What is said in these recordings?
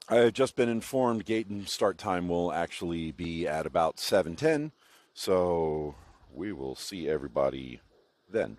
I have just been informed gate and start time will actually be at about 7:10, so we will see everybody then.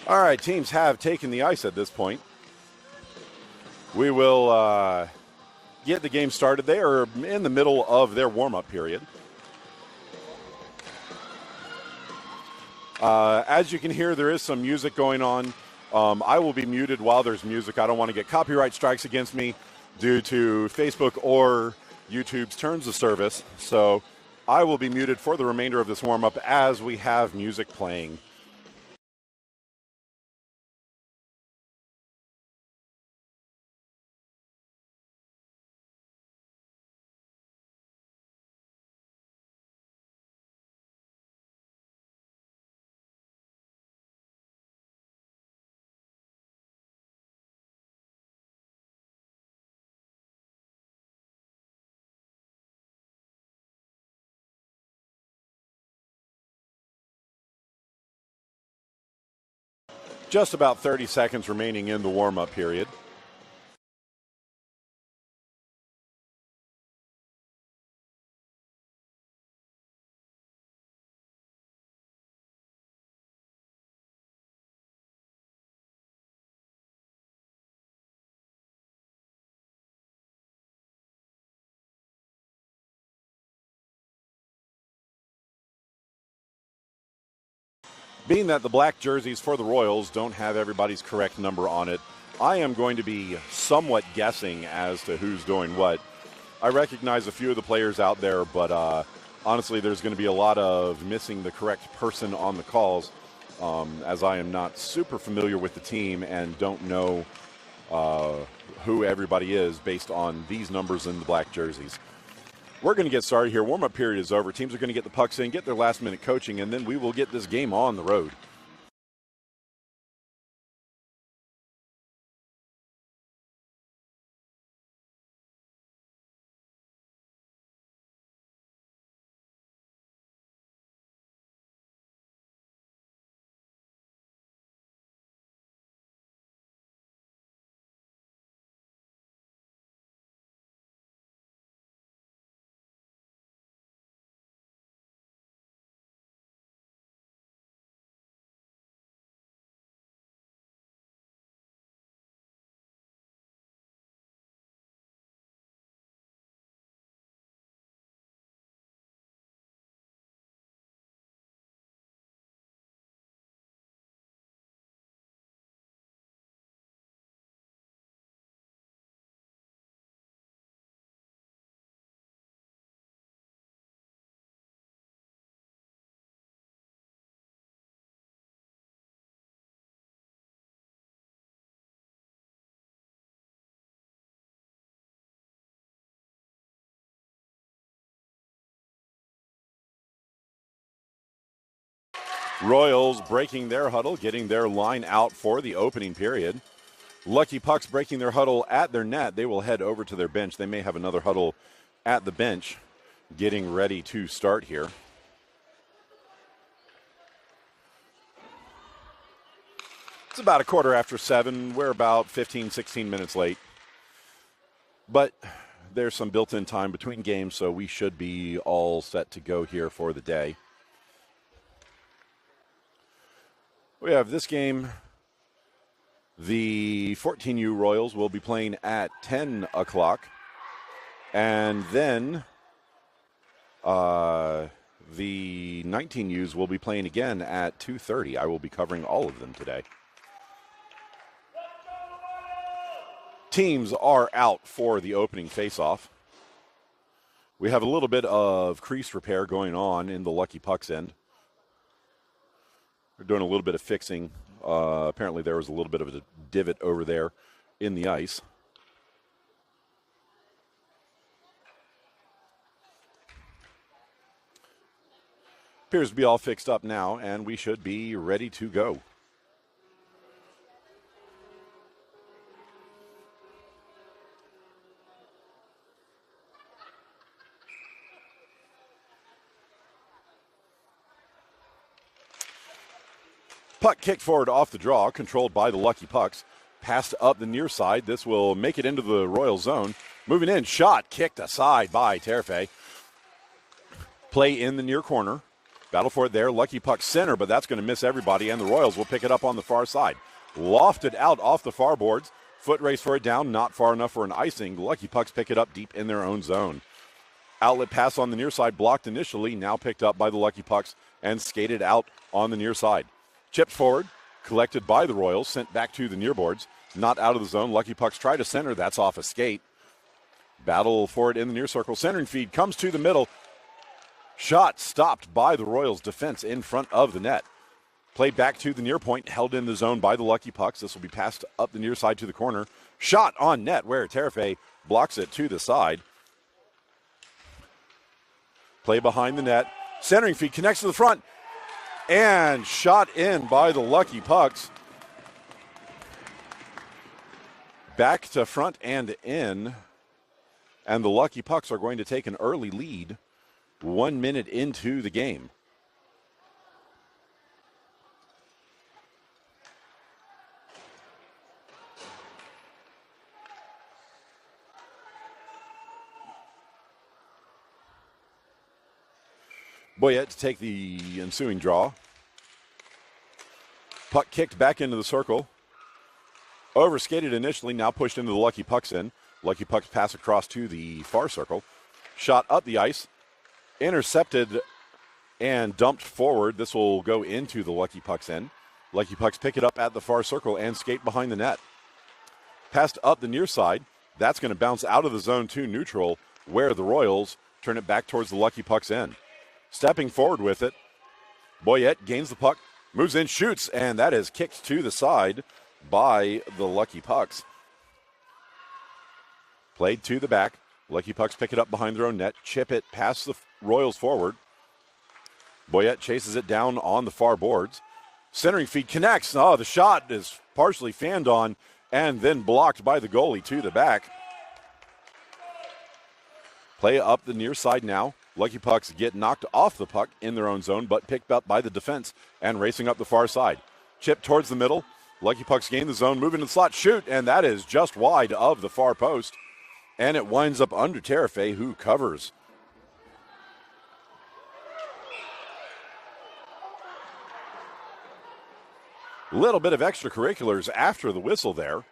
All right, teams have taken the ice at this point. We will get the game started. They are in the middle of their warm-up period. As you can hear, there is some music going on. I will be muted while there's music. I don't want to get copyright strikes against me due to Facebook or YouTube's terms of service. So I will be muted for the remainder of this warm-up as we have music playing. Just about 30 seconds remaining in the warm-up period. Being that the black jerseys for the Royals don't have everybody's correct number on it, I am going to be somewhat guessing as to who's doing what. I recognize a few of the players out there, but honestly, there's going to be a lot of missing the correct person on the calls, as I am not super familiar with the team and don't know who everybody is based on these numbers in the black jerseys. We're going to get started here. Warm-up period is over. Teams are going to get the pucks in, get their last-minute coaching, and then we will get this game on the road. Royals breaking their huddle, getting their line out for the opening period. Lucky Pucks breaking their huddle at their net. They will head over to their bench. They may have another huddle at the bench getting ready to start here. It's about a quarter after 7. We're about 15, 16 minutes late. But there's some built-in time between games, so we should be all set to go here for the day. We have this game. The 14U Royals will be playing at 10 o'clock. And then the 19Us will be playing again at 2:30. I will be covering all of them today. Teams are out for the opening faceoff. We have a little bit of crease repair going on in the Lucky Pucks end. They're doing a little bit of fixing. Apparently there was a little bit of a divot over there in the ice. Appears to be all fixed up now, and we should be ready to go. Puck kicked forward off the draw, controlled by the Lucky Pucks. Passed up the near side. This will make it into the Royal zone. Moving in, shot, kicked aside by Terfe. Play in the near corner. Battle for it there. Lucky Puck center, but that's going to miss everybody, and the Royals will pick it up on the far side. Lofted out off the far boards. Foot race for it down, not far enough for an icing. Lucky Pucks pick it up deep in their own zone. Outlet pass on the near side, blocked initially, now picked up by the Lucky Pucks and skated out on the near side. Chipped forward, collected by the Royals, sent back to the near boards. Not out of the zone. Lucky Pucks try to center. That's off a skate. Battle for it in the near circle. Centering feed comes to the middle. Shot stopped by the Royals defense in front of the net. Played back to the near point, held in the zone by the Lucky Pucks. This will be passed up the near side to the corner. Shot on net where Terafe blocks it to the side. Play behind the net. Centering feed connects to the front. And shot in by the Lucky Pucks. Back to front and in. And the Lucky Pucks are going to take an early lead 1 minute into the game. Boyette to take the ensuing draw. Puck kicked back into the circle. Overskated initially, now pushed into the Lucky Pucks in. Lucky Pucks pass across to the far circle. Shot up the ice. Intercepted and dumped forward. This will go into the Lucky Pucks end. Lucky Pucks pick it up at the far circle and skate behind the net. Passed up the near side. That's going to bounce out of the zone to neutral, where the Royals turn it back towards the Lucky Pucks end. Stepping forward with it, Boyette gains the puck, moves in, shoots, and that is kicked to the side by the Lucky Pucks. Played to the back. Lucky Pucks pick it up behind their own net, chip it past the Royals forward. Boyette chases it down on the far boards. Centering feed connects. Oh, the shot is partially fanned on and then blocked by the goalie to the back. Play up the near side now. Lucky Pucks get knocked off the puck in their own zone, but picked up by the defense and racing up the far side. Chip towards the middle. Lucky Pucks gain the zone, move into the slot, shoot, and that is just wide of the far post. And it winds up under Terafe, who covers. Little bit of extracurriculars after the whistle there.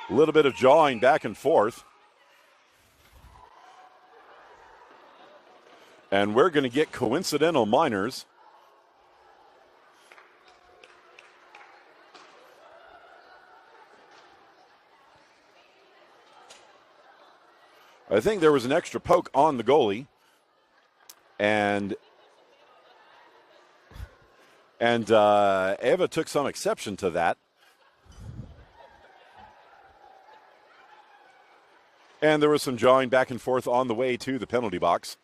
A little bit of jawing back and forth. And we're going to get coincidental minors. I think there was an extra poke on the goalie. And Eva took some exception to that. And there was some jawing back and forth on the way to the penalty box.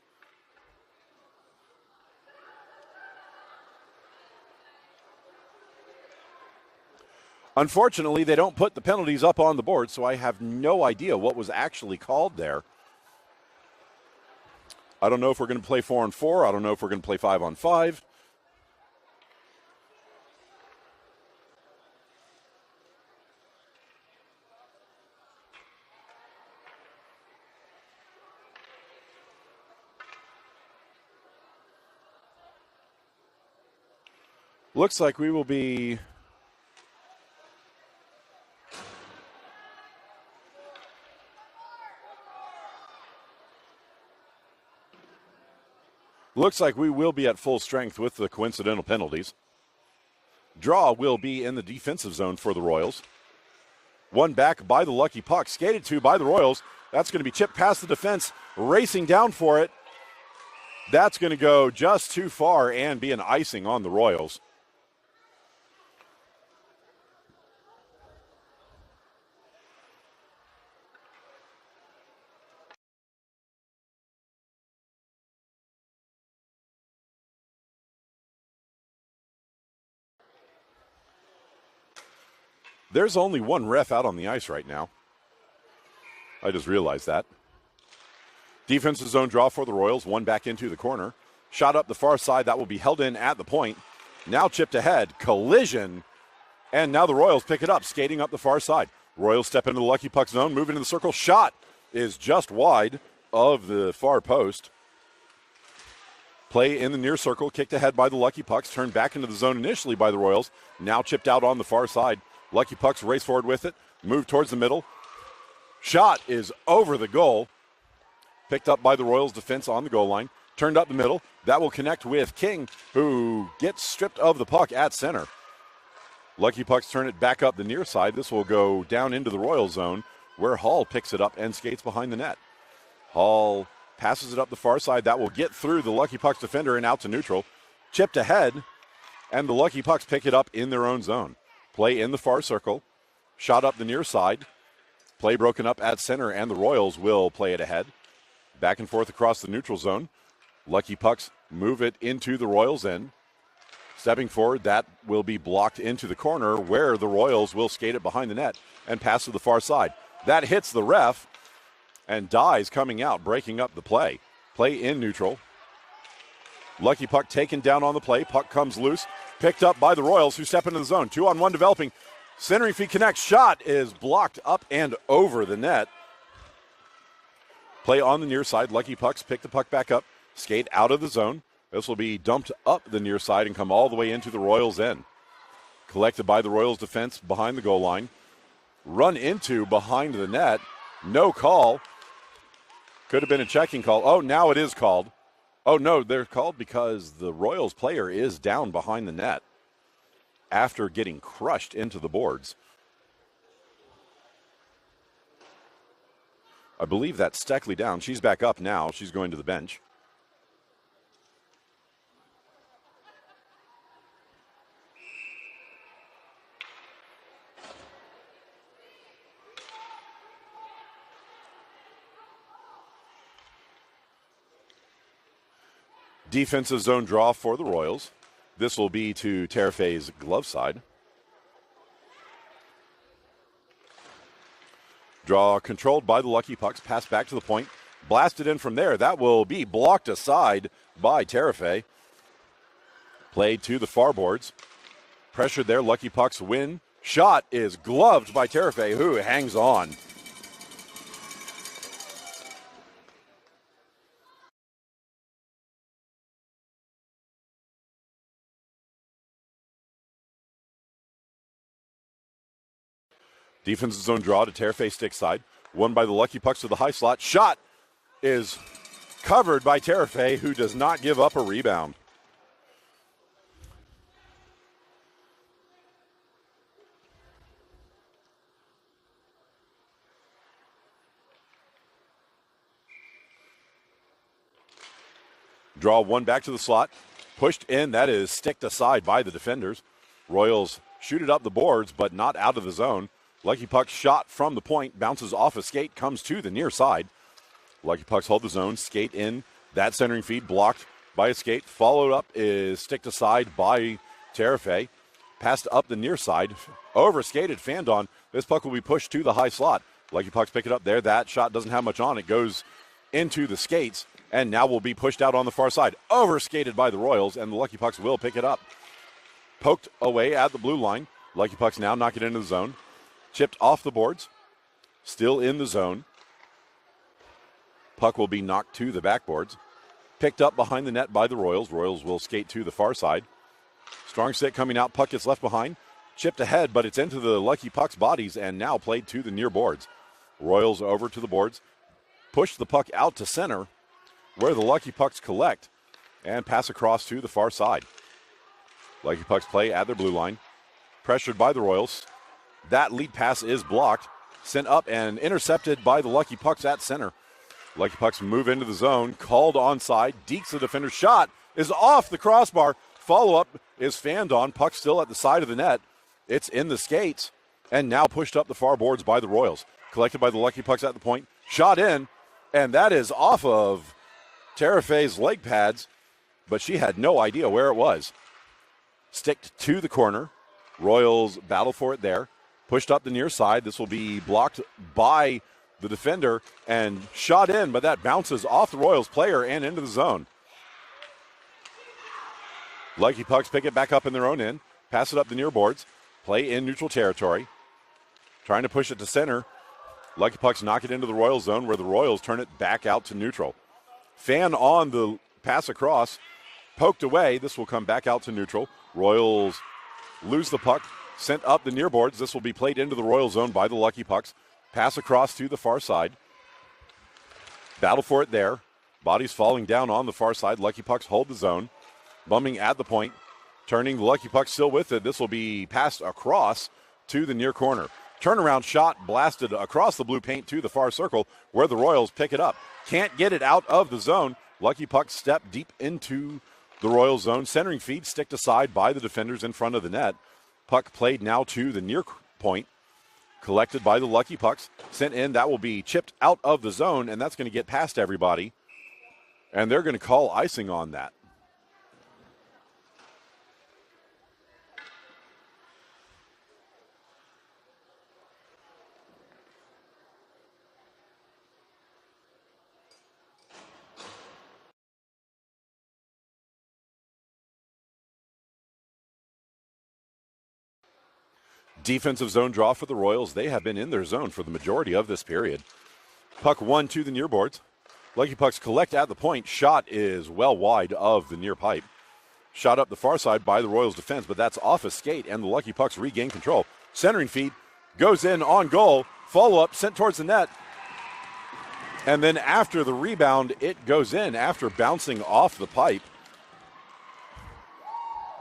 Unfortunately, they don't put the penalties up on the board, so I have no idea what was actually called there. I don't know if we're going to play 4-on-4. I don't know if we're going to play 5-on-5. Looks like we will be at full strength with the coincidental penalties. Draw will be in the defensive zone for the Royals. One back by the Lucky Puck, skated to by the Royals. That's going to be chipped past the defense, racing down for it. That's going to go just too far and be an icing on the Royals. There's only one ref out on the ice right now. I just realized that. Defensive zone draw for the Royals. One back into the corner. Shot up the far side. That will be held in at the point. Now chipped ahead. Collision. And now the Royals pick it up, skating up the far side. Royals step into the Lucky Puck zone, move into the circle. Shot is just wide of the far post. Play in the near circle, kicked ahead by the Lucky Pucks, turned back into the zone initially by the Royals, now chipped out on the far side. Lucky Pucks race forward with it, move towards the middle. Shot is over the goal, picked up by the Royals defense on the goal line, turned up the middle. That will connect with King, who gets stripped of the puck at center. Lucky Pucks turn it back up the near side. This will go down into the Royal zone, where Hall picks it up and skates behind the net. Hall passes it up the far side. That will get through the Lucky Pucks defender and out to neutral. Chipped ahead, and the Lucky Pucks pick it up in their own zone. Play in the far circle. Shot up the near side. Play broken up at center, and the Royals will play it ahead. Back and forth across the neutral zone. Lucky Pucks move it into the Royals' end. Stepping forward, that will be blocked into the corner, where the Royals will skate it behind the net and pass to the far side. That hits the ref, and Dye's coming out, breaking up the play. Play in neutral. Lucky Puck taken down on the play. Puck comes loose, picked up by the Royals, who step into the zone. 2-on-1 developing. Centering feed connects. Shot is blocked up and over the net. Play on the near side. Lucky Pucks pick the puck back up, skate out of the zone. This will be dumped up the near side and come all the way into the Royals' end. Collected by the Royals defense behind the goal line. Run into behind the net. No call. Could have been a checking call. Oh, now it is called. Oh, no, they're called because the Royals player is down behind the net after getting crushed into the boards. I believe that's Steckley down. She's back up now. She's going to the bench. Defensive zone draw for the Royals. This will be to Terefe's glove side. Draw controlled by the Lucky Pucks. Pass back to the point. Blasted in from there. That will be blocked aside by Terefe. Played to the far boards. Pressured there. Lucky Pucks win. Shot is gloved by Terefe, who hangs on. Defensive zone draw to Terefe stick side. Won by the Lucky Pucks to the high slot. Shot is covered by Terefe, who does not give up a rebound. Draw one back to the slot. Pushed in. That is sticked aside by the defenders. Royals shoot it up the boards, but not out of the zone. Lucky Pucks shot from the point, bounces off a skate, comes to the near side. Lucky Pucks hold the zone, skate in. That centering feed blocked by a skate. Followed up is sticked aside by Terefe. Passed up the near side. Over skated, fanned on. This puck will be pushed to the high slot. Lucky Pucks pick it up there. That shot doesn't have much on it. Goes into the skates and now will be pushed out on the far side. Over skated by the Royals, and the Lucky Pucks will pick it up. Poked away at the blue line. Lucky Pucks now knock it into the zone. Chipped off the boards, still in the zone. Puck will be knocked to the backboards. Picked up behind the net by the Royals. Royals will skate to the far side. Strong stick coming out, puck gets left behind. Chipped ahead, but it's into the Lucky Pucks' bodies and now played to the near boards. Royals over to the boards. Push the puck out to center, where the Lucky Pucks collect and pass across to the far side. Lucky Pucks play at their blue line. Pressured by the Royals. That lead pass is blocked, sent up and intercepted by the Lucky Pucks at center. Lucky Pucks move into the zone, called onside. Deeks the defender's shot is off the crossbar. Follow-up is fanned on. Puck still at the side of the net. It's in the skates and now pushed up the far boards by the Royals. Collected by the Lucky Pucks at the point. Shot in, and that is off of Terefe's leg pads, but she had no idea where it was. Sticked to the corner. Royals battle for it there. Pushed up the near side. This will be blocked by the defender and shot in, but that bounces off the Royals player and into the zone. Lucky Pucks pick it back up in their own end. Pass it up the near boards. Play in neutral territory. trying to push it to center. Lucky Pucks knock it into the Royals zone where the Royals turn it back out to neutral. Fan on the pass across, poked away. This will come back out to neutral. Royals lose the puck, sent up the near boards. This will be played into the Royal zone by the Lucky Pucks. Pass across to the far side. Battle for it there. Bodies falling down on the far side. Lucky Pucks hold the zone. Bumming at the point. Turning the Lucky Pucks still with it. This will be passed across to the near corner. Turnaround shot blasted across the blue paint to the far circle where the Royals pick it up. Can't get it out of the zone. Lucky Pucks step deep into the Royals zone. Centering feed sticked aside by the defenders in front of the net. Puck played now to the near point. Collected by the Lucky Pucks. Sent in. That will be chipped out of the zone, and that's going to get past everybody. And they're going to call icing on that. Defensive zone draw for the Royals. They have been in their zone for the majority of this period. Puck one to the near boards. Lucky Pucks collect at the point. Shot is well wide of the near pipe. Shot up the far side by the Royals defense, but that's off a skate, and the Lucky Pucks regain control. Centering feed goes in on goal. Follow-up sent towards the net. And then after the rebound, it goes in after bouncing off the pipe.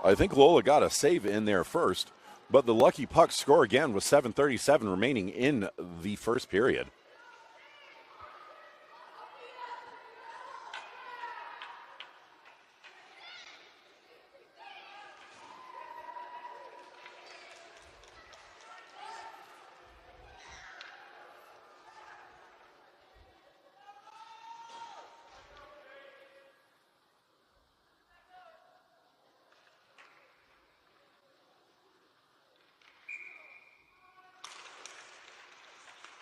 I think Lola got a save in there first. But the Lucky Pucks score again with 7:37 remaining in the first period.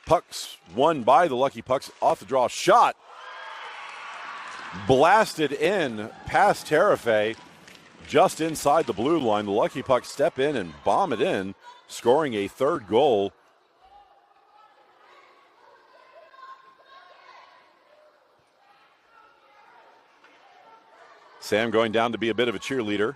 Pucks won by the Lucky Pucks off the draw. Shot blasted in past Tarife just inside the blue line. The Lucky Pucks step in and bomb it in, scoring a third goal. Sam going down to be a bit of a cheerleader.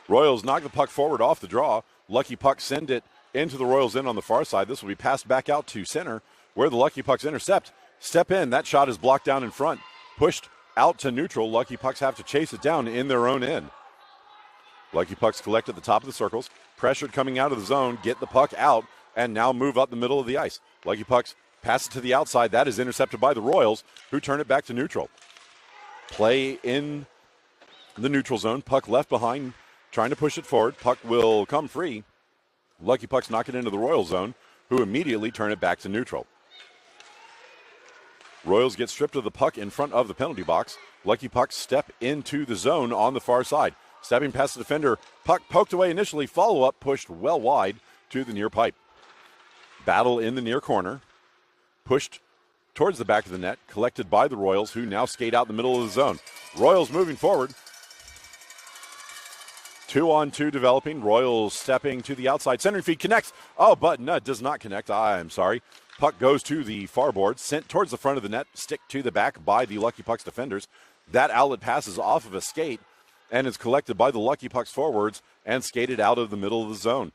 Royals knock the puck forward off the draw. Lucky Pucks send it into the Royals end on the far side. This will be passed back out to center where the Lucky Pucks intercept. Step in. That shot is blocked down in front. Pushed out to neutral. Lucky Pucks have to chase it down in their own end. Lucky Pucks collect at the top of the circles. Pressured coming out of the zone. Get the puck out and now move up the middle of the ice. Lucky Pucks pass it to the outside. That is intercepted by the Royals, who turn it back to neutral. Play in the neutral zone. Puck left behind. Trying to push it forward. Puck will come free. Lucky Pucks knock it into the Royal zone, who immediately turn it back to neutral. Royals get stripped of the puck in front of the penalty box. Lucky Pucks step into the zone on the far side. Stepping past the defender. Puck poked away initially. Follow-up pushed well wide to the near pipe. Battle in the near corner. Pushed towards the back of the net. Collected by the Royals, who now skate out the middle of the zone. Royals moving forward. 2-on-2 developing. Royals stepping to the outside. Centering feed connects. Oh, but no, does not connect. I'm sorry. Puck goes to the far board. Sent towards the front of the net. Stick to the back by the Lucky Pucks defenders. That outlet passes off of a skate and is collected by the Lucky Pucks forwards and skated out of the middle of the zone.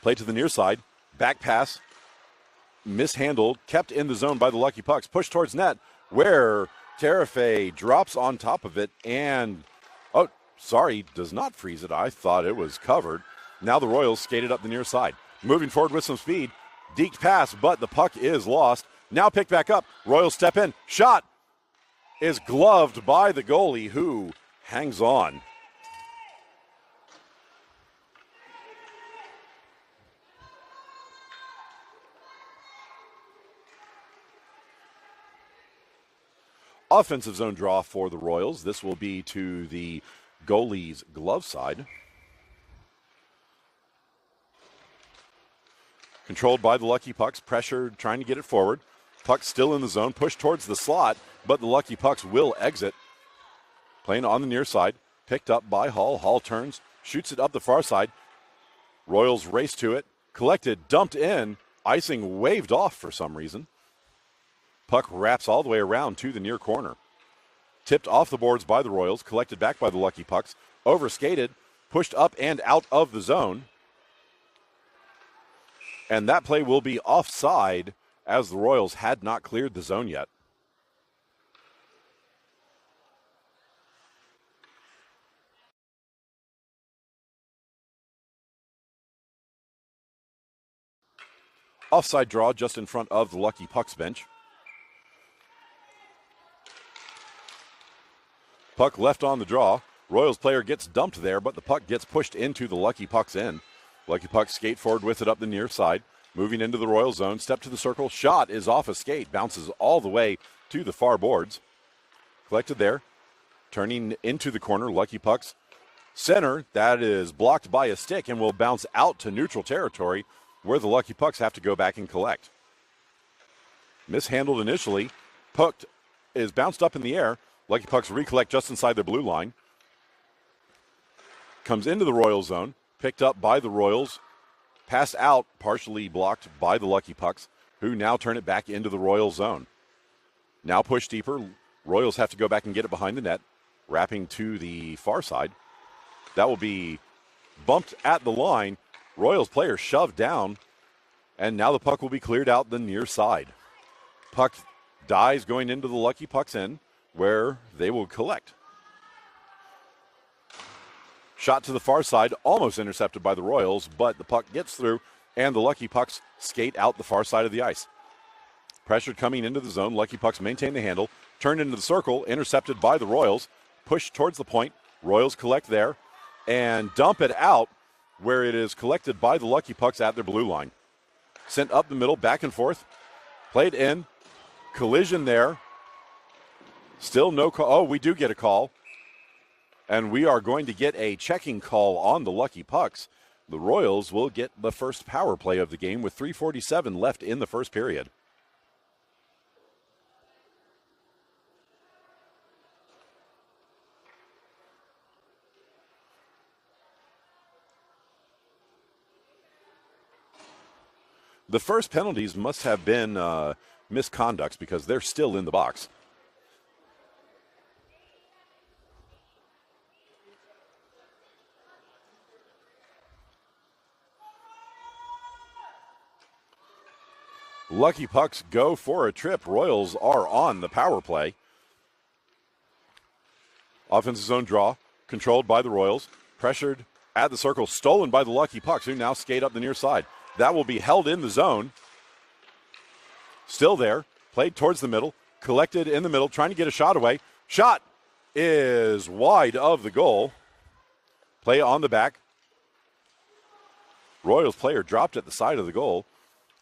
Play to the near side. Back pass. Mishandled. Kept in the zone by the Lucky Pucks. Pushed towards net where Tarife drops on top of it and sorry, does not freeze it. I thought it was covered. Now the Royals skated up the near side. Moving forward with some speed. Deked pass, but the puck is lost. Now picked back up. Royals step in. Shot is gloved by the goalie, who hangs on. Offensive zone draw for the Royals. This will be to the goalie's glove side. Controlled by the Lucky Pucks. Pressured, trying to get it forward. Puck still in the zone, pushed towards the slot, but the Lucky Pucks will exit. Playing on the near side, picked up by Hall. Hall turns, shoots it up the far side. Royals race to it, collected, dumped in, icing waved off for some reason. Puck wraps all the way around to the near corner. Tipped off the boards by the Royals, collected back by the Lucky Pucks, overskated, pushed up and out of the zone. And that play will be offside as the Royals had not cleared the zone yet. Offside draw just in front of the Lucky Pucks bench. Puck left on the draw. Royals player gets dumped there, but the puck gets pushed into the Lucky Pucks end. Lucky Pucks skate forward with it up the near side. Moving into the Royal zone, step to the circle. Shot is off a skate, bounces all the way to the far boards. Collected there. Turning into the corner, Lucky Pucks center. That is blocked by a stick and will bounce out to neutral territory where the Lucky Pucks have to go back and collect. Mishandled initially. Puck is bounced up in the air. Lucky Pucks recollect just inside their blue line. Comes into the Royal zone. Picked up by the Royals. Passed out, partially blocked by the Lucky Pucks, who now turn it back into the Royal zone. Now push deeper. Royals have to go back and get it behind the net. Wrapping to the far side. That will be bumped at the line. Royals player shoved down. And now the puck will be cleared out the near side. Puck dies going into the Lucky Pucks end, where they will collect. Shot to the far side, almost intercepted by the Royals, but the puck gets through, and the Lucky Pucks skate out the far side of the ice. Pressure coming into the zone. Lucky Pucks maintain the handle, turned into the circle, intercepted by the Royals, pushed towards the point. Royals collect there, and dump it out, where it is collected by the Lucky Pucks at their blue line. Sent up the middle, back and forth, played in, collision there. Still no call. Oh, we do get a call. And we are going to get a checking call on the Lucky Pucks. The Royals will get the first power play of the game with 3:47 left in the first period. The first penalties must have been misconducts because they're still in the box. Lucky Pucks go for a trip. Royals are on the power play. Offensive zone draw, controlled by the Royals. Pressured at the circle, stolen by the Lucky Pucks, who now skate up the near side. That will be held in the zone. Still there, played towards the middle, collected in the middle, trying to get a shot away. Shot is wide of the goal. Play on the back. Royals player dropped at the side of the goal.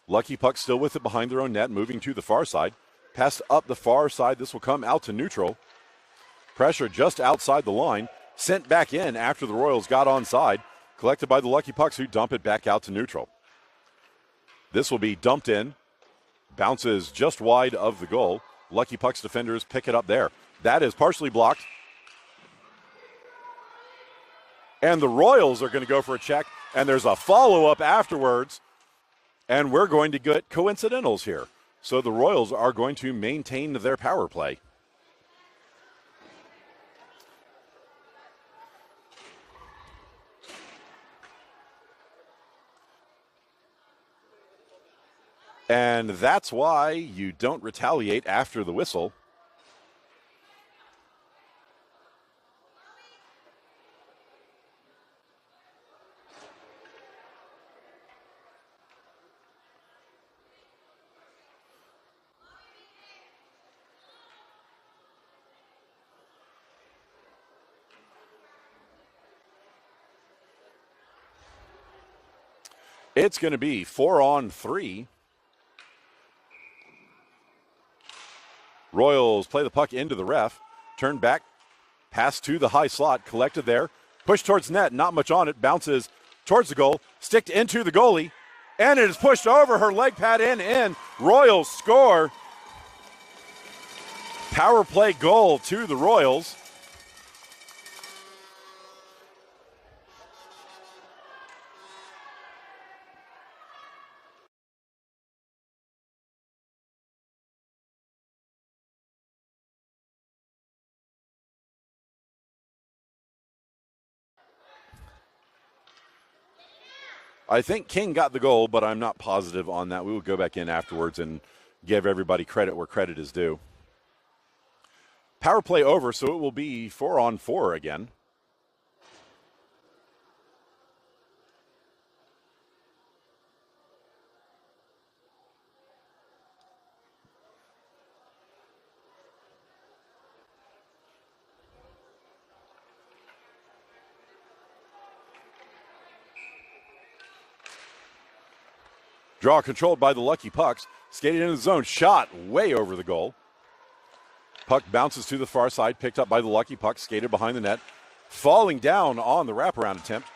Lucky Pucks still with it behind their own net, moving to the far side. Passed up the far side. This will come out to neutral. Pressure just outside the line. Sent back in after the Royals got onside. Collected by the Lucky Pucks, who dump it back out to neutral. This will be dumped in. Bounces just wide of the goal. Lucky Pucks defenders pick it up there. That is partially blocked. And the Royals are going to go for a check. And there's a follow-up afterwards. And we're going to get coincidentals here. So the Royals are going to maintain their power play. And that's why you don't retaliate after the whistle. It's going to be 4-on-3. Royals play the puck into the ref. Turn back. Pass to the high slot. Collected there. Push towards net. Not much on it. Bounces towards the goal. Sticked into the goalie. And it is pushed over her leg pad and in. Royals score. Power play goal to the Royals. I think King got the goal, but I'm not positive on that. We will go back in afterwards and give everybody credit where credit is due. Power play over, so it will be 4-on-4 again. Draw controlled by the Lucky Pucks. Skated into the zone. Shot way over the goal. Puck bounces to the far side. Picked up by the Lucky Pucks. Skated behind the net. Falling down on the wraparound attempt.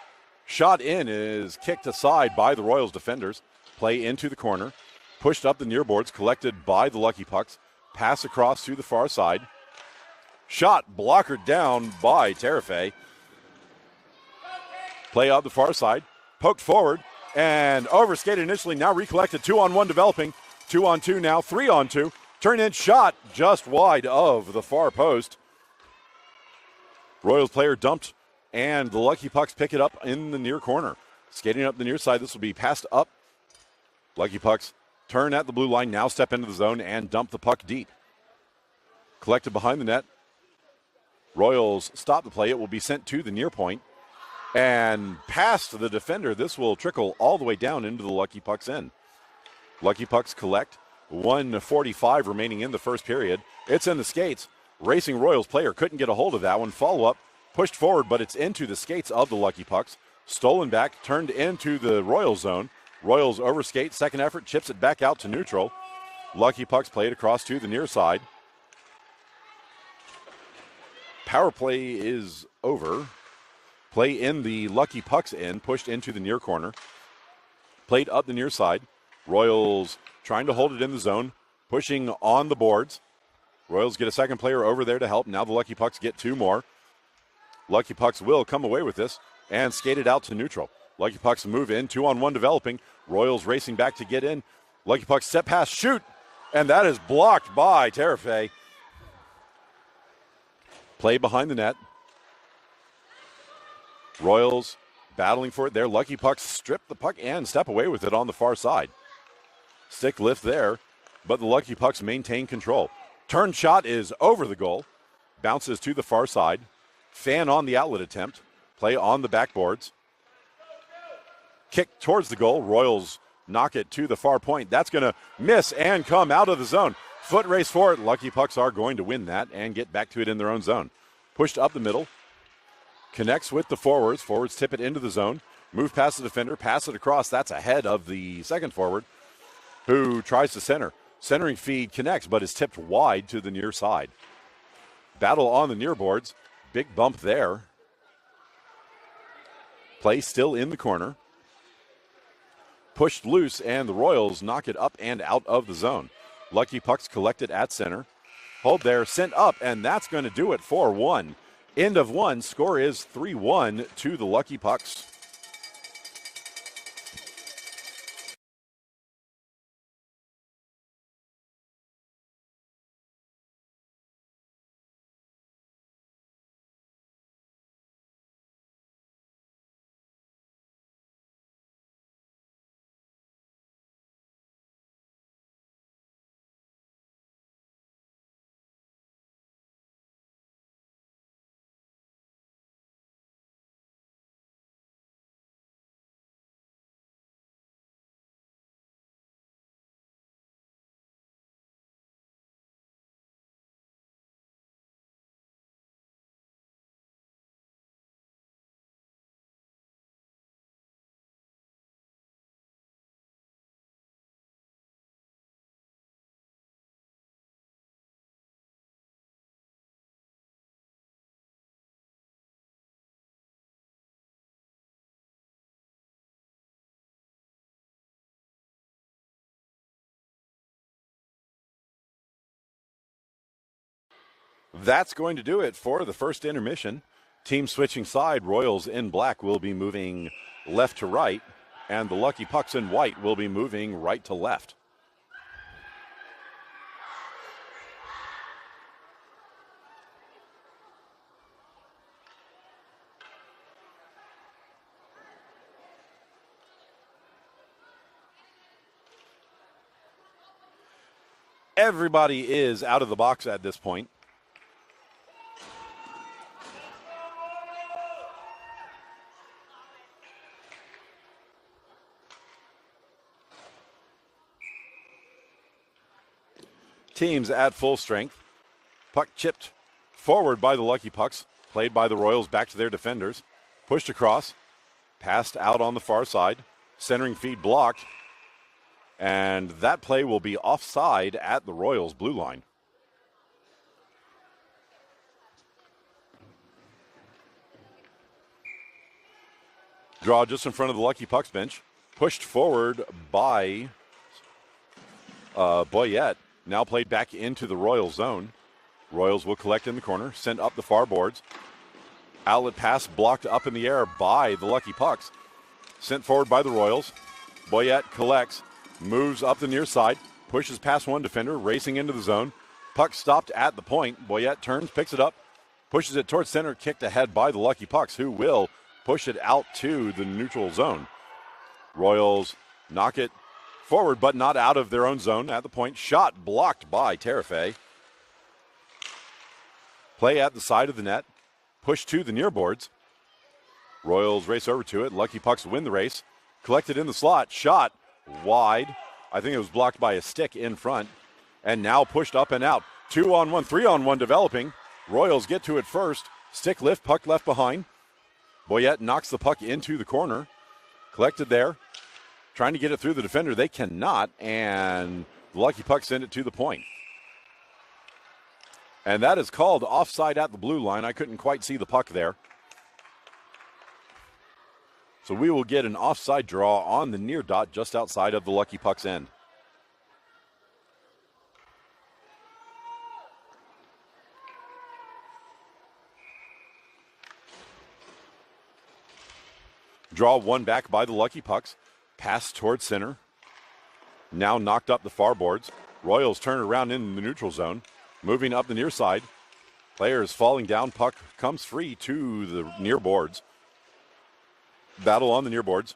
Shot in is kicked aside by the Royals defenders. Play into the corner. Pushed up the near boards. Collected by the Lucky Pucks. Pass across to the far side. Shot blockered down by Terafe. Play out the far side. Poked forward. And overskated initially, now recollected. 2-on-1 developing. 2-on-2 now, 3-on-2. Turn in shot just wide of the far post. Royals player dumped, and the Lucky Pucks pick it up in the near corner. Skating up the near side, this will be passed up. Lucky Pucks turn at the blue line, now step into the zone and dump the puck deep. Collected behind the net. Royals stop the play. It will be sent to the near point. And past the defender, this will trickle all the way down into the Lucky Pucks end. Lucky Pucks collect. 1:45 remaining in the first period. It's in the skates. Racing Royals player couldn't get a hold of that one. Follow-up, pushed forward, but it's into the skates of the Lucky Pucks. Stolen back, turned into the Royals zone. Royals overskate, second effort, chips it back out to neutral. Lucky Pucks played across to the near side. Power play is over. Play in the Lucky Pucks end, pushed into the near corner. Played up the near side. Royals trying to hold it in the zone, pushing on the boards. Royals get a second player over there to help. Now the Lucky Pucks get two more. Lucky Pucks will come away with this and skate it out to neutral. Lucky Pucks move in, 2-on-1 developing. Royals racing back to get in. Lucky Pucks step past, shoot, and that is blocked by Terafe. Play behind the net. Royals battling for it there. Lucky Pucks strip the puck and step away with it on the far side. Stick lift there, but the Lucky Pucks maintain control. Turn shot is over the goal. Bounces to the far side. Fan on the outlet attempt. Play on the backboards. Kick towards the goal. Royals knock it to the far point. That's going to miss and come out of the zone. Foot race for it. Lucky Pucks are going to win that and get back to it in their own zone. Pushed up the middle. Connects with the forwards. Forwards tip it into the zone. Move past the defender. Pass it across. That's ahead of the second forward, who tries to center. Centering feed connects, but is tipped wide to the near side. Battle on the near boards. Big bump there. Play still in the corner. Pushed loose, and the Royals knock it up and out of the zone. Lucky Pucks collected at center. Hold there, sent up, and that's going to do it for one. End of one. Score is 3-1 to the Lucky Pucks. That's going to do it for the first intermission. Team switching side, Royals in black will be moving left to right, and the Lucky Pucks in white will be moving right to left. Everybody is out of the box at this point. Teams at full strength. Puck chipped forward by the Lucky Pucks, played by the Royals back to their defenders. Pushed across, passed out on the far side, centering feed blocked, and that play will be offside at the Royals' blue line. Draw just in front of the Lucky Pucks bench, pushed forward by Boyette. Now played back into the Royals zone. Royals will collect in the corner, send up the far boards. Outlet pass blocked up in the air by the Lucky Pucks. Sent forward by the Royals. Boyette collects, moves up the near side, pushes past one defender, racing into the zone. Puck stopped at the point. Boyette turns, picks it up, pushes it towards center, kicked ahead by the Lucky Pucks, who will push it out to the neutral zone. Royals knock it forward, but not out of their own zone at the point. Shot blocked by Terefei. Play at the side of the net. Push to the near boards. Royals race over to it. Lucky Pucks win the race. Collected in the slot. Shot wide. I think it was blocked by a stick in front. And now pushed up and out. 2-on-1, 3-on-1 developing. Royals get to it first. Stick lift, puck left behind. Boyette knocks the puck into the corner. Collected there. Trying to get it through the defender. They cannot. And the Lucky Pucks send it to the point. And that is called offside at the blue line. I couldn't quite see the puck there. So we will get an offside draw on the near dot just outside of the Lucky Pucks end. Draw one back by the Lucky Pucks. Pass towards center. Now knocked up the far boards. Royals turn around in the neutral zone. Moving up the near side. Players falling down. Puck comes free to the near boards. Battle on the near boards.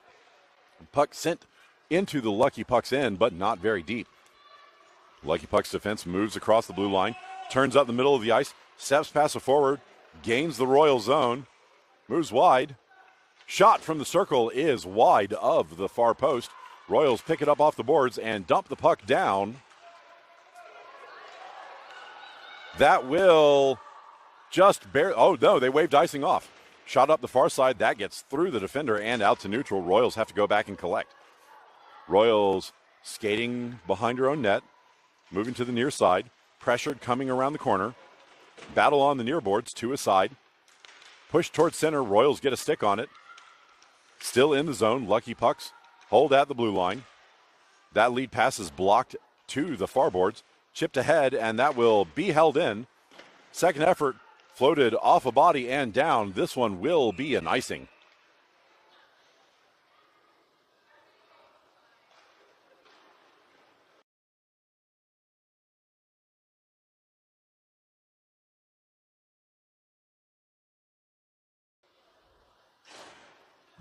Puck sent into the Lucky Pucks end, but not very deep. Lucky Pucks defense moves across the blue line. Turns up the middle of the ice. Steps past the forward. Gains the Royal zone. Moves wide. Shot from the circle is wide of the far post. Royals pick it up off the boards and dump the puck down. That will just barely, oh no, they waved icing off. Shot up the far side, that gets through the defender and out to neutral. Royals have to go back and collect. Royals skating behind her own net, moving to the near side, pressured coming around the corner. Battle on the near boards to a side. Push towards center, Royals get a stick on it. Still in the zone, Lucky Pucks hold at the blue line. That lead pass is blocked to the far boards. Chipped ahead, and that will be held in. Second effort floated off a body and down. This one will be an icing.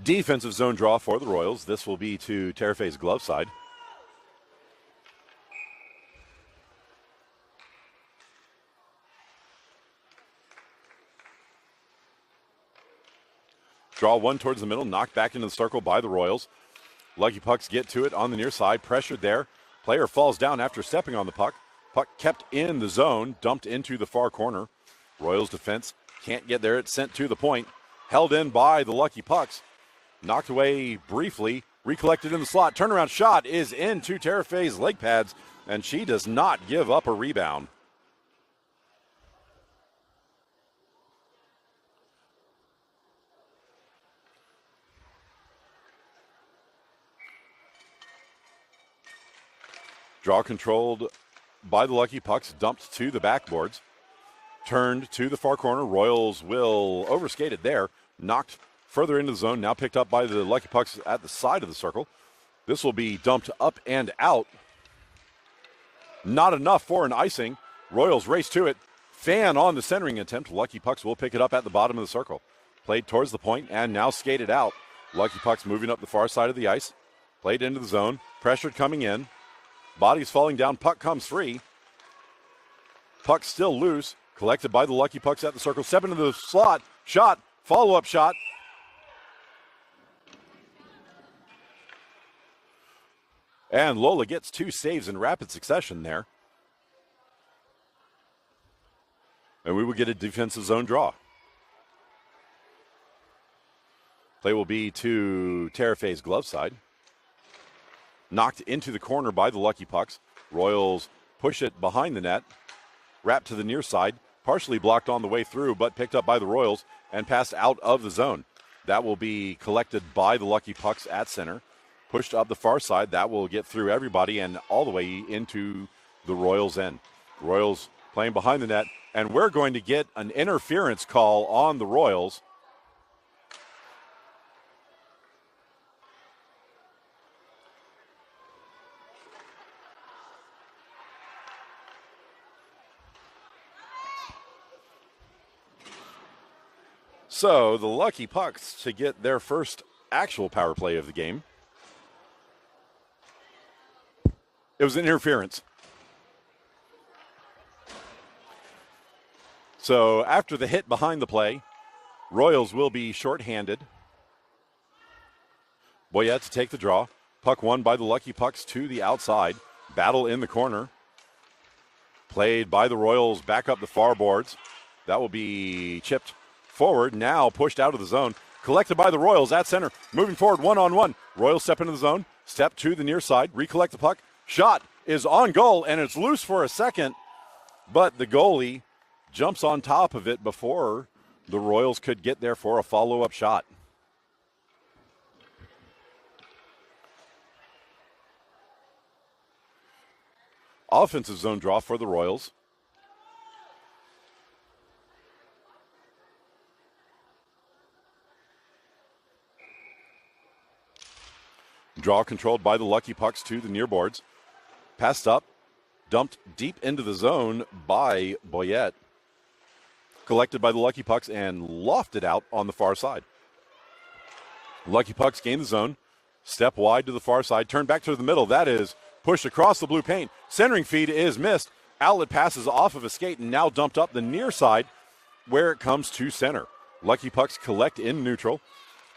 Defensive zone draw for the Royals. This will be to Terefei's glove side. Draw one towards the middle, knocked back into the circle by the Royals. Lucky Pucks get to it on the near side, pressured there. Player falls down after stepping on the puck. Puck kept in the zone, dumped into the far corner. Royals defense can't get there. It's sent to the point. Held in by the Lucky Pucks. Knocked away briefly, recollected in the slot. Turnaround shot is into Terefei's leg pads, and she does not give up a rebound. Draw controlled by the Lucky Pucks, dumped to the backboards. turned to the far corner. Royals will overskate it there. Knocked further into the zone. Now picked up by the Lucky Pucks at the side of the circle. This will be dumped up and out. Not enough for an icing. Royals race to it. Fan on the centering attempt. Lucky Pucks will pick it up at the bottom of the circle. Played towards the point and now skated out. Lucky Pucks moving up the far side of the ice. Played into the zone. Pressured coming in. Bodies falling down. Puck comes free. Puck still loose. Collected by the Lucky Pucks at the circle. Step into the slot. Shot. Follow-up shot. And Lola gets 2 saves in rapid succession there. And we will get a defensive zone draw. Play will be to Terafe's glove side. Knocked into the corner by the Lucky Pucks. Royals push it behind the net. Wrapped to the near side. Partially blocked on the way through, but picked up by the Royals and passed out of the zone. That will be collected by the Lucky Pucks at center. Pushed up the far side. That will get through everybody and all the way into the Royals' end. Royals playing behind the net. And we're going to get an interference call on the Royals. So the Lucky Pucks to get their first actual power play of the game. It was an interference. So after the hit behind the play, Royals will be shorthanded. Boyette to take the draw. Puck won by the Lucky Pucks to the outside. Battle in the corner. Played by the Royals back up the far boards. That will be chipped forward. Now pushed out of the zone. Collected by the Royals at center. Moving forward one-on-one. Royals step into the zone. Step to the near side. Recollect the puck. Shot is on goal and it's loose for a second. But the goalie jumps on top of it before the Royals could get there for a follow-up shot. Offensive zone draw for the Royals. Draw controlled by the Lucky Pucks to the near boards. Passed up, dumped deep into the zone by Boyette. Collected by the Lucky Pucks and lofted out on the far side. Lucky Pucks gain the zone. Step wide to the far side. Turn back to the middle. That is pushed across the blue paint. Centering feed is missed. Outlet passes off of a skate and now dumped up the near side where it comes to center. Lucky Pucks collect in neutral.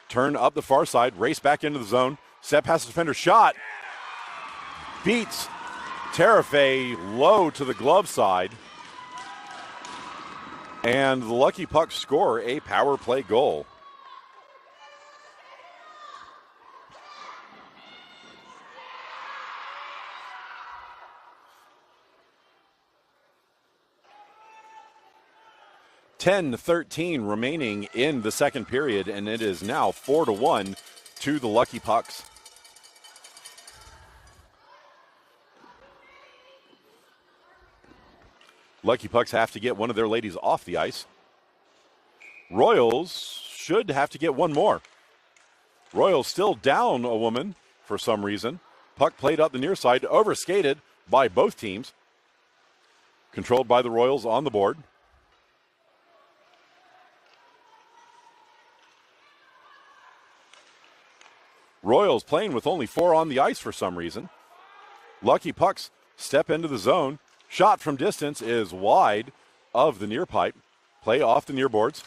Turn up the far side. Race back into the zone. Step past the defender. Shot. Beats Terafe low to the glove side. And the Lucky Pucks score a power play goal. (10-13) remaining in the second period, and it is now 4-1 to the Lucky Pucks. Lucky Pucks have to get one of their ladies off the ice. Royals should have to get one more. Royals still down a woman for some reason. Puck played up the near side, overskated by both teams. Controlled by the Royals on the board. Royals playing with only 4 on the ice for some reason. Lucky Pucks step into the zone. Shot from distance is wide of the near pipe. Play off the near boards.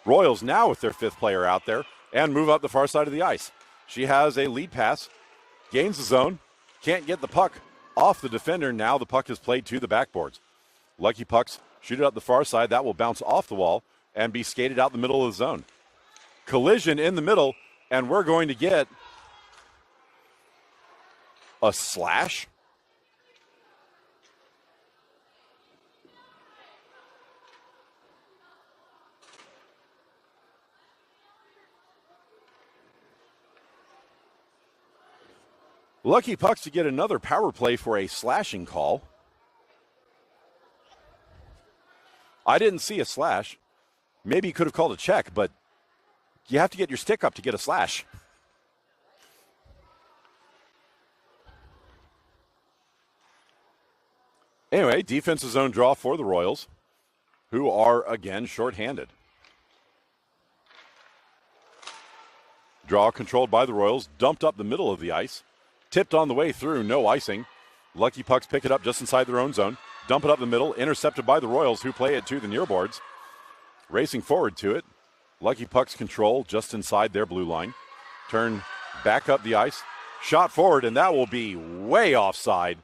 Royals now with their 5th player out there and move up the far side of the ice. She has a lead pass, gains the zone, can't get the puck off the defender. Now the puck is played to the backboards. Lucky Pucks shoot it up the far side. That will bounce off the wall and be skated out the middle of the zone. Collision in the middle, and we're going to get a slash. Lucky Pucks to get another power play for a slashing call. I didn't see a slash. Maybe he could have called a check, but you have to get your stick up to get a slash. Anyway, defensive zone draw for the Royals, who are again shorthanded. Draw controlled by the Royals, dumped up the middle of the ice, tipped on the way through, no icing. Lucky Pucks pick it up just inside their own zone, dump it up the middle, intercepted by the Royals, who play it to the near boards. Racing forward to it, Lucky Pucks control just inside their blue line. Turn back up the ice, shot forward, and that will be way offside.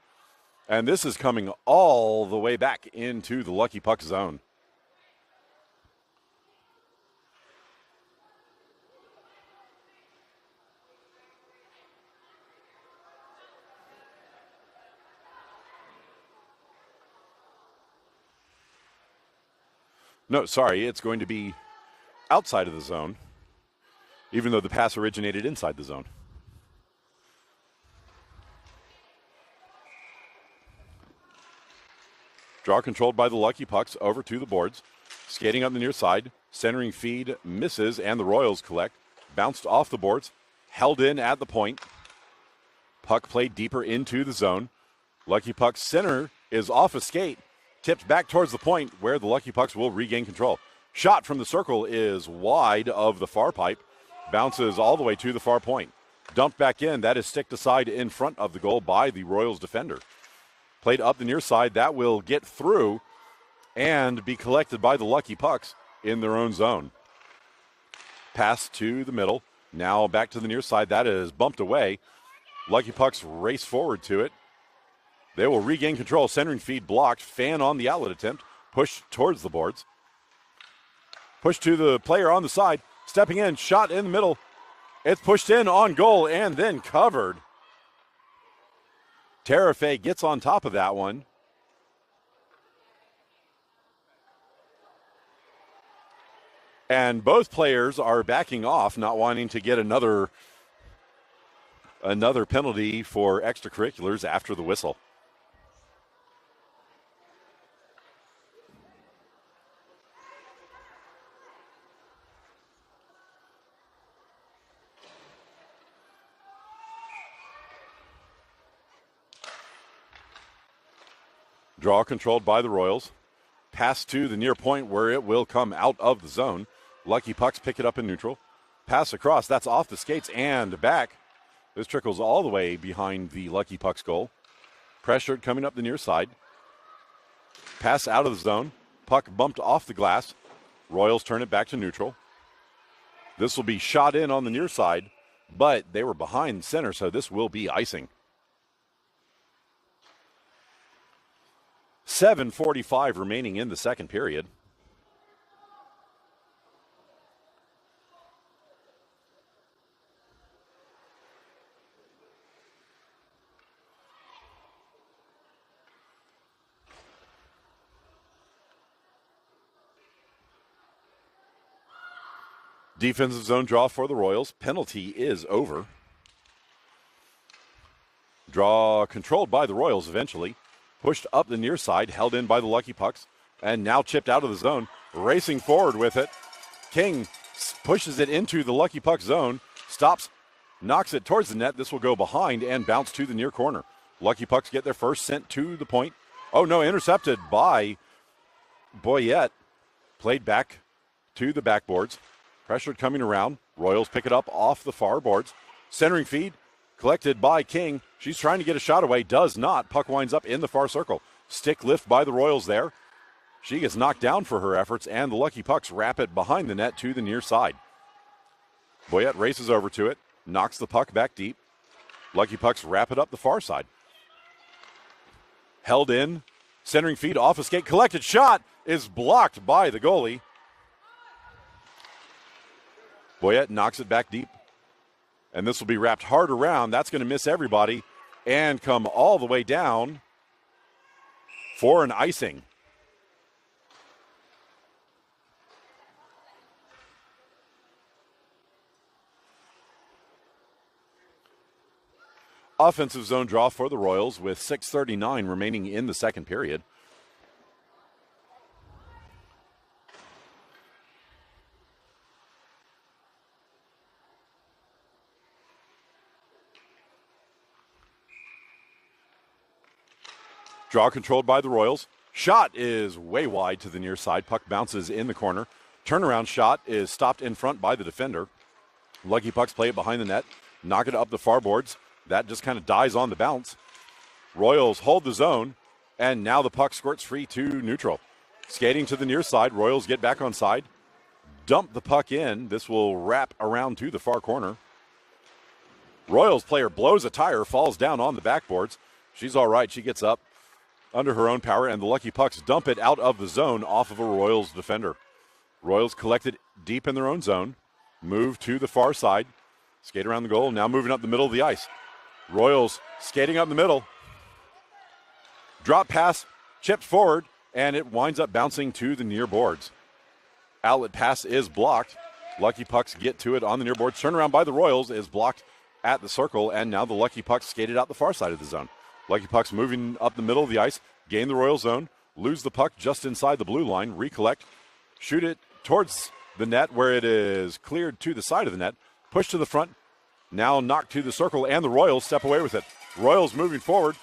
And this is coming all the way back into the Lucky Puck zone. No, sorry, it's going to be outside of the zone, even though the pass originated inside the zone. Draw controlled by the Lucky Pucks over to the boards. Skating up the near side. Centering feed misses, and the Royals collect. Bounced off the boards. Held in at the point. Puck played deeper into the zone. Lucky Puck's center is off a skate. Tipped back towards the point where the Lucky Pucks will regain control. Shot from the circle is wide of the far pipe. Bounces all the way to the far point. Dumped back in. That is sticked aside in front of the goal by the Royals defender. Played up the near side. That will get through and be collected by the Lucky Pucks in their own zone. Pass to the middle. Now back to the near side. That is bumped away. Lucky Pucks race forward to it. They will regain control. Centering feed blocked. Fan on the outlet attempt. Push towards the boards. Push to the player on the side. Stepping in. Shot in the middle. It's pushed in on goal and then covered. Terafay gets on top of that one. And both players are backing off, not wanting to get another penalty for extracurriculars after the whistle. Draw controlled by the Royals. Pass to the near point where it will come out of the zone. Lucky Pucks pick it up in neutral. Pass across. That's off the skates and back. This trickles all the way behind the Lucky Pucks goal. Pressured coming up the near side. Pass out of the zone. Puck bumped off the glass. Royals turn it back to neutral. This will be shot in on the near side, but they were behind center, so this will be icing. 7:45 remaining in the second period. Defensive zone draw for the Royals. Penalty is over. Draw controlled by the Royals eventually. Pushed up the near side, held in by the Lucky Pucks, and now chipped out of the zone. Racing forward with it. King pushes it into the Lucky Puck zone. Stops, knocks it towards the net. This will go behind and bounce to the near corner. Lucky Pucks get their first, sent to the point. Oh no, intercepted by Boyette. Played back to the backboards. Pressured coming around. Royals pick it up off the far boards. Centering feed. Collected by King. She's trying to get a shot away. Does not. Puck winds up in the far circle. Stick lift by the Royals there. She gets knocked down for her efforts, and the Lucky Pucks wrap it behind the net to the near side. Boyette races over to it. Knocks the puck back deep. Lucky Pucks wrap it up the far side. Held in. Centering feed off a skate. Collected shot is blocked by the goalie. Boyette knocks it back deep. And this will be wrapped hard around. That's going to miss everybody and come all the way down for an icing. Offensive zone draw for the Royals with 6:39 remaining in the second period. Draw controlled by the Royals. Shot is way wide to the near side. Puck bounces in the corner. Turnaround shot is stopped in front by the defender. Lucky Pucks play it behind the net. Knock it up the far boards. That just kind of dies on the bounce. Royals hold the zone, and now the puck squirts free to neutral. Skating to the near side. Royals get back on side. Dump the puck in. This will wrap around to the far corner. Royals player blows a tire, falls down on the backboards. She's all right. She gets up under her own power, and the Lucky Pucks dump it out of the zone off of a Royals defender. Royals collected deep in their own zone. Move to the far side. Skate around the goal. Now moving up the middle of the ice. Royals skating up the middle. Drop pass, chipped forward, and it winds up bouncing to the near boards. Outlet pass is blocked. Lucky Pucks get to it on the near boards. Turnaround by the Royals is blocked at the circle, and now the Lucky Pucks skated out the far side of the zone. Lucky Pucks moving up the middle of the ice, gain the Royal zone, lose the puck just inside the blue line, recollect, shoot it towards the net where it is cleared to the side of the net, push to the front, now knocked to the circle, and the Royals step away with it. Royals moving forward,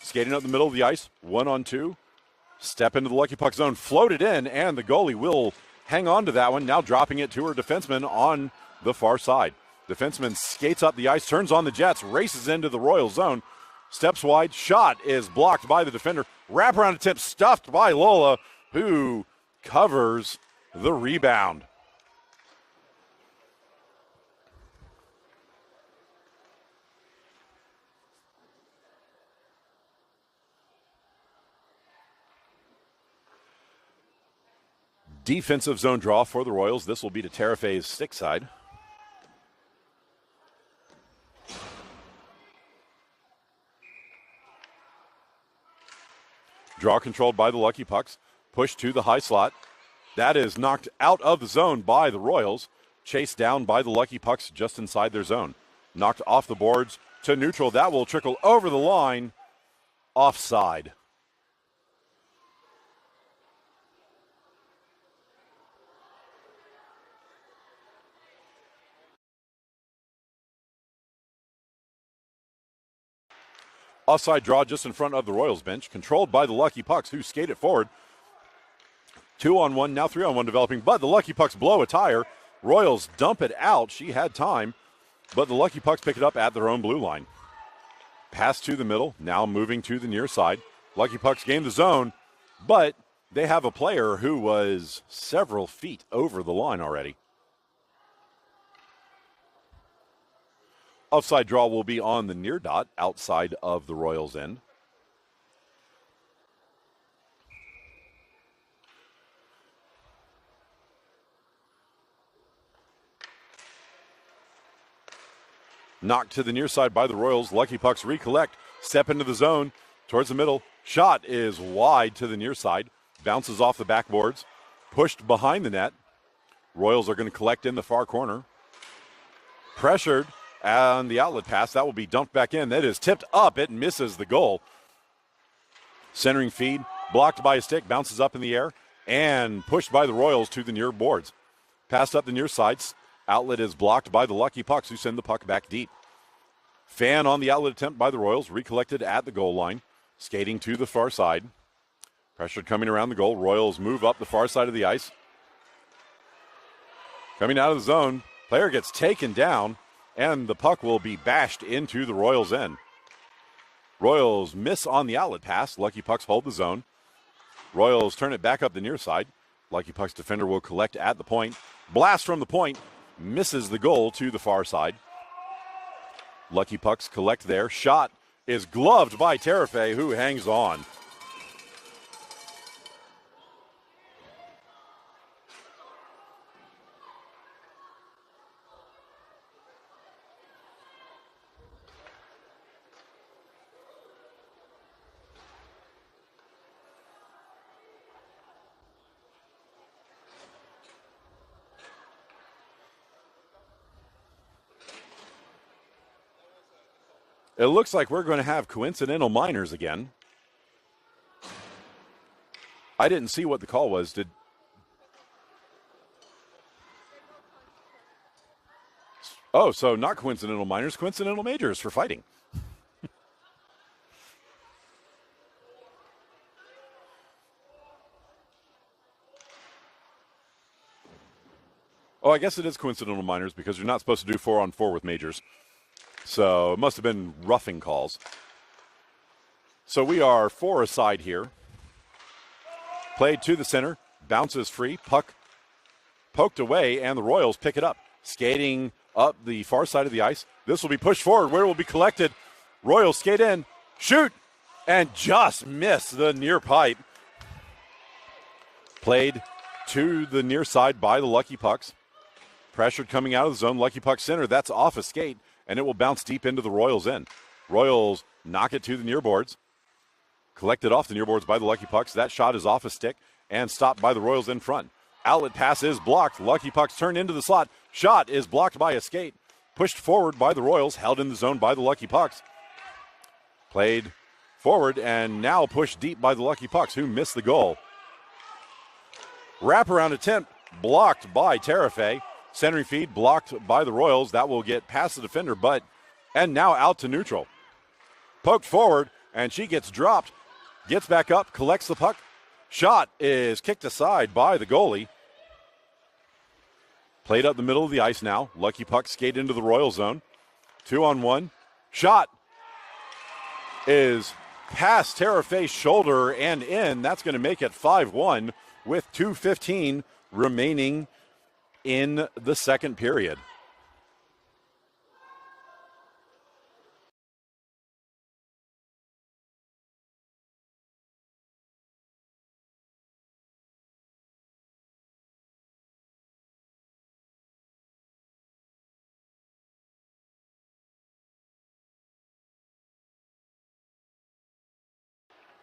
skating up the middle of the ice, 1-on-2, step into the Lucky Puck zone, float it in, and the goalie will hang on to that one, now dropping it to her defenseman on the far side. Defenseman skates up the ice, turns on the jets, races into the Royal zone, steps wide, shot is blocked by the defender. Wraparound attempt stuffed by Lola, who covers the rebound. Defensive zone draw for the Royals. This will be to Terafe's stick side. Draw controlled by the Lucky Pucks. Push to the high slot. That is knocked out of the zone by the Royals. Chased down by the Lucky Pucks just inside their zone. Knocked off the boards to neutral. That will trickle over the line. Offside. Offside draw just in front of the Royals bench, controlled by the Lucky Pucks, who skate it forward. 2-on-1, now 3-on-1 developing, but the Lucky Pucks blow a tire. Royals dump it out. She had time, but the Lucky Pucks pick it up at their own blue line. Pass to the middle, now moving to the near side. Lucky Pucks gain the zone, but they have a player who was several feet over the line already. Offside draw will be on the near dot outside of the Royals' end. Knocked to the near side by the Royals. Lucky Pucks recollect, step into the zone towards the middle. Shot is wide to the near side. Bounces off the backboards. Pushed behind the net. Royals are going to collect in the far corner. Pressured. And the outlet pass, that will be dumped back in. That is tipped up. It misses the goal. Centering feed, blocked by a stick, bounces up in the air, and pushed by the Royals to the near boards. Passed up the near sides. Outlet is blocked by the Lucky Pucks, who send the puck back deep. Fan on the outlet attempt by the Royals, recollected at the goal line. Skating to the far side. Pressure coming around the goal. Royals move up the far side of the ice. Coming out of the zone, player gets taken down, and the puck will be bashed into the Royals' end. Royals miss on the outlet pass. Lucky Pucks hold the zone. Royals turn it back up the near side. Lucky Pucks defender will collect at the point. Blast from the point. Misses the goal to the far side. Lucky Pucks collect there. Shot is gloved by Terafe, who hangs on. It looks like we're going to have coincidental minors again. I didn't see what the call was. So not coincidental minors, coincidental majors for fighting. Oh, I guess it is coincidental minors because you're not supposed to do 4-on-4 with majors. So it must have been roughing calls. So we are 4 aside here. Played to the center, bounces free, puck poked away, and the Royals pick it up. Skating up the far side of the ice. This will be pushed forward where it will be collected. Royals skate in, shoot, and just miss the near pipe. Played to the near side by the Lucky Pucks. Pressured coming out of the zone. Lucky Puck center. That's off a skate, and it will bounce deep into the Royals' end. Royals knock it to the near boards. Collected off the near boards by the Lucky Pucks. That shot is off a stick and stopped by the Royals in front. Outlet pass is blocked. Lucky Pucks turn into the slot. Shot is blocked by a skate. Pushed forward by the Royals. Held in the zone by the Lucky Pucks. Played forward and now pushed deep by the Lucky Pucks, who missed the goal. Wraparound attempt blocked by Terafay. Centering feed blocked by the Royals. That will get past the defender, and now out to neutral. Poked forward, and she gets dropped. Gets back up, collects the puck. Shot is kicked aside by the goalie. Played up the middle of the ice now. Lucky Puck skate into the Royal zone. 2-on-1. Shot is past Terafay's shoulder and in. That's going to make it 5-1 with 2:15 remaining in the second period.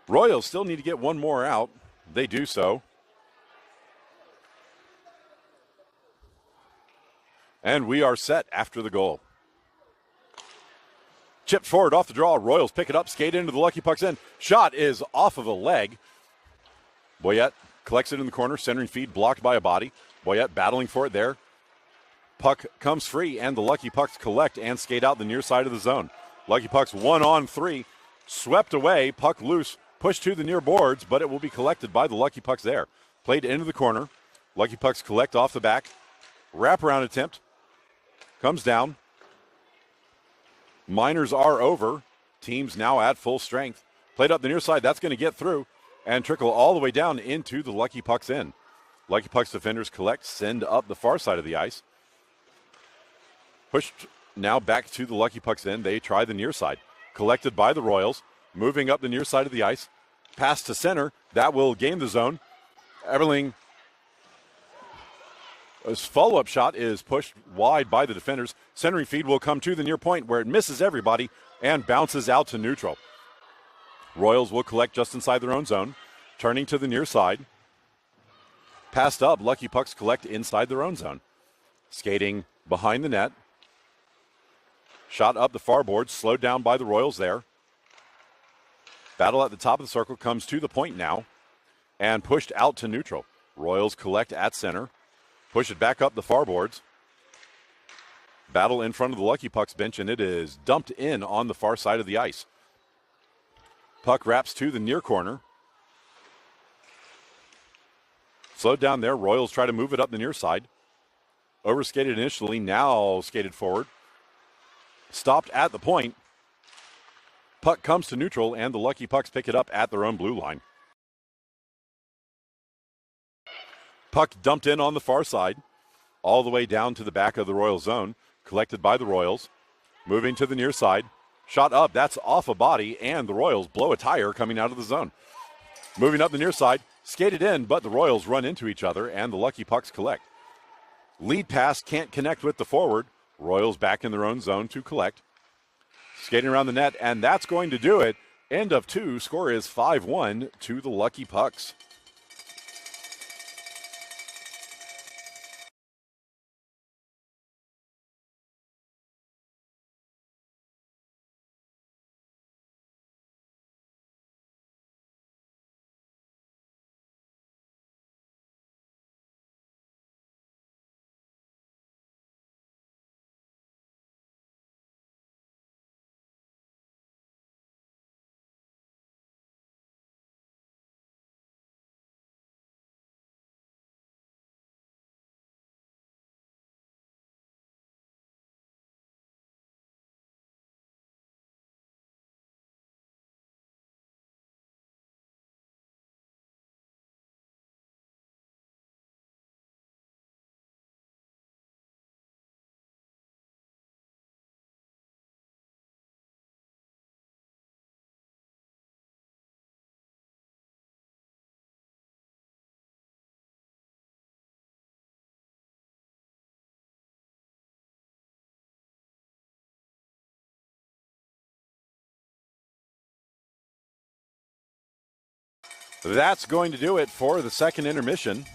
Royals still need to get one more out. They do so. And we are set after the goal. Chipped forward off the draw. Royals pick it up, skate into the Lucky Puck's end. Shot is off of a leg. Boyette collects it in the corner. Centering feed blocked by a body. Boyette battling for it there. Puck comes free, and the Lucky Pucks collect and skate out the near side of the zone. Lucky Pucks 1-on-3. Swept away. Puck loose. Pushed to the near boards, but it will be collected by the Lucky Pucks there. Played into the corner. Lucky Pucks collect off the back. Wraparound attempt. Comes down. Minors are over. Teams now at full strength. Played up the near side. That's going to get through and trickle all the way down into the Lucky Pucks end. Lucky Pucks defenders collect, send up the far side of the ice. Pushed now back to the Lucky Pucks end. They try the near side. Collected by the Royals. Moving up the near side of the ice. Pass to center. That will gain the zone. Eberling. His follow-up shot is pushed wide by the defenders. Centering feed will come to the near point where it misses everybody and bounces out to neutral. Royals will collect just inside their own zone. Turning to the near side. Passed up. Lucky Pucks collect inside their own zone. Skating behind the net. Shot up the far board. Slowed down by the Royals there. Battle at the top of the circle comes to the point now and pushed out to neutral. Royals collect at center. Push it back up the far boards. Battle in front of the Lucky Pucks bench, and it is dumped in on the far side of the ice. Puck wraps to the near corner. Slowed down there. Royals try to move it up the near side. Overskated initially, now skated forward. Stopped at the point. Puck comes to neutral, and the Lucky Pucks pick it up at their own blue line. Puck dumped in on the far side, all the way down to the back of the Royal zone. Collected by the Royals. Moving to the near side. Shot up, that's off a body, and the Royals blow a tire coming out of the zone. Moving up the near side, skated in, but the Royals run into each other, and the Lucky Pucks collect. Lead pass can't connect with the forward. Royals back in their own zone to collect. Skating around the net, and that's going to do it. End of 2, score is 5-1 to the Lucky Pucks. That's going to do it for the second intermission.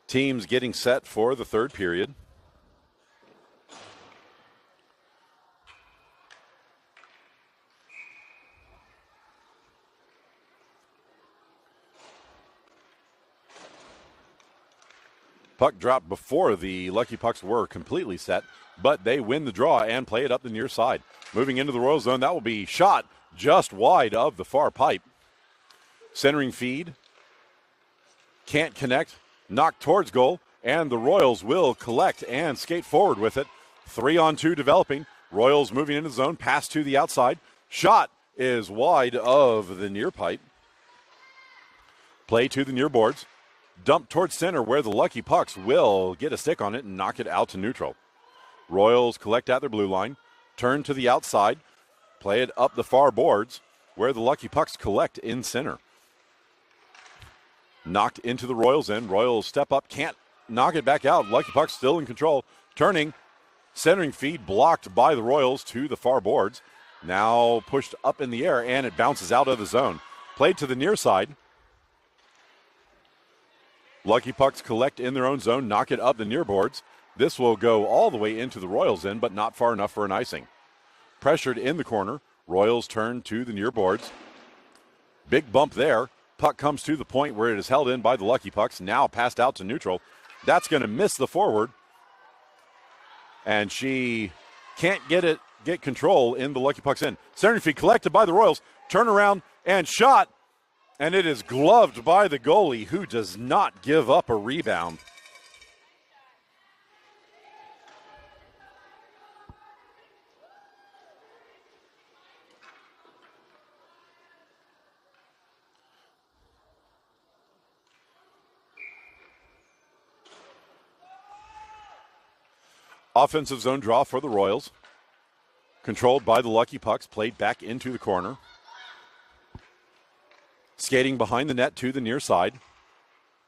Teams getting set for the third period. Puck dropped before the Lucky Pucks were completely set, but they win the draw and play it up the near side. Moving into the Royal zone, that will be shot just wide of the far pipe. Centering feed. Can't connect. Knocked towards goal, and the Royals will collect and skate forward with it. 3-on-2 developing. Royals moving into the zone, pass to the outside. Shot is wide of the near pipe. Play to the near boards. Dump towards center where the Lucky Pucks will get a stick on it and knock it out to neutral. Royals collect at their blue line, turn to the outside, play it up the far boards where the Lucky Pucks collect in center. Knocked into the Royals end. Royals step up, can't knock it back out. Lucky Pucks still in control. Turning, centering feed blocked by the Royals to the far boards. Now pushed up in the air, and it bounces out of the zone. Played to the near side. Lucky Pucks collect in their own zone, knock it up the near boards. This will go all the way into the Royals end, but not far enough for an icing. Pressured in the corner. Royals turn to the near boards. Big bump there. Puck comes to the point where it is held in by the Lucky Pucks. Now passed out to neutral. That's going to miss the forward. And she can't get control in the Lucky Pucks end. Centering feed collected by the Royals. Turn around and shot. And it is gloved by the goalie, who does not give up a rebound. Offensive zone draw for the Royals. Controlled by the Lucky Pucks, played back into the corner. Skating behind the net to the near side.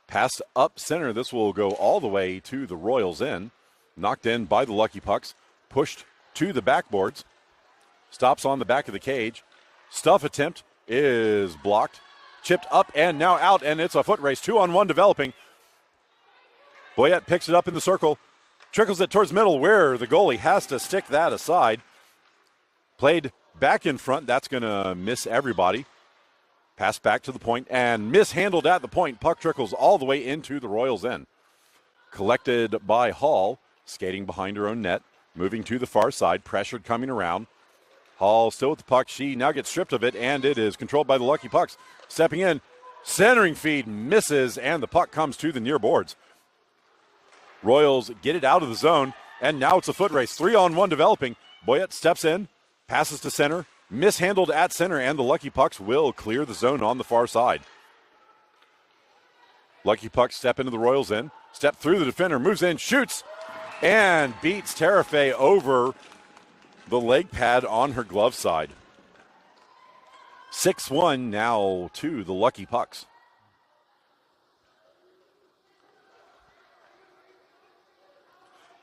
Passed up center. This will go all the way to the Royals end. Knocked in by the Lucky Pucks. Pushed to the backboards. Stops on the back of the cage. Stuff attempt is blocked. Chipped up and now out, and it's a foot race. 2-on-1 developing. Boyette picks it up in the circle. Trickles it towards middle where the goalie has to stick that aside. Played back in front. That's going to miss everybody. Pass back to the point and mishandled at the point. Puck trickles all the way into the Royals' end. Collected by Hall, skating behind her own net. Moving to the far side, pressured coming around. Hall still with the puck. She now gets stripped of it, and it is controlled by the Lucky Pucks. Stepping in, centering feed misses, and the puck comes to the near boards. Royals get it out of the zone, and now it's a foot race. 3-on-1 developing. Boyette steps in, passes to center, mishandled at center, and the Lucky Pucks will clear the zone on the far side. Lucky Pucks step into the Royals end, step through the defender, moves in, shoots, and beats Terafey over the leg pad on her glove side. 6-1 now to the Lucky Pucks.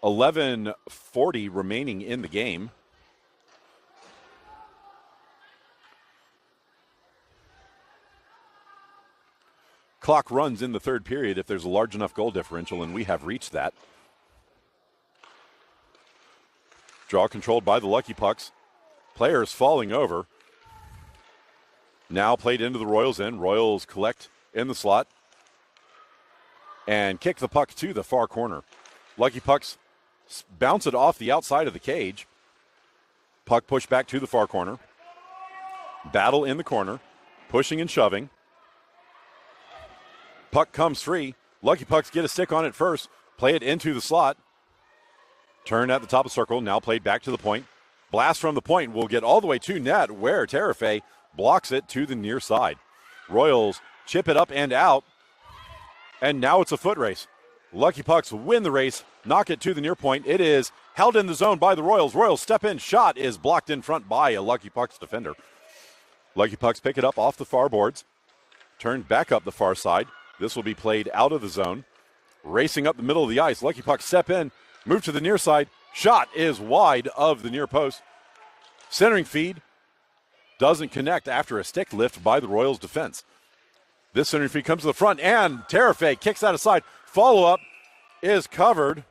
.11:40 remaining in the game. Clock runs in the third period if there's a large enough goal differential, and we have reached that. Draw controlled by the Lucky Pucks. Players falling over. Now played into the Royals end. Royals collect in the slot and kick the puck to the far corner. Lucky Pucks bounce it off the outside of the cage. Puck pushed back to the far corner. Battle in the corner. Pushing and shoving. Puck comes free. Lucky Pucks get a stick on it first. Play it into the slot. Turn at the top of the circle. Now played back to the point. Blast from the point will get all the way to net where Terafey blocks it to the near side. Royals chip it up and out. And now it's a foot race. Lucky Pucks win the race, knock it to the near point. It is held in the zone by the Royals. Royals step in, shot is blocked in front by a Lucky Pucks defender. Lucky Pucks pick it up off the far boards, turned back up the far side. This will be played out of the zone. Racing up the middle of the ice, Lucky Pucks step in, Move to the near side. Shot is wide of the near post. Centering feed doesn't connect after a stick lift by the Royals defense. This centering feed comes to the front, and Terefei kicks that aside. Follow-up is covered.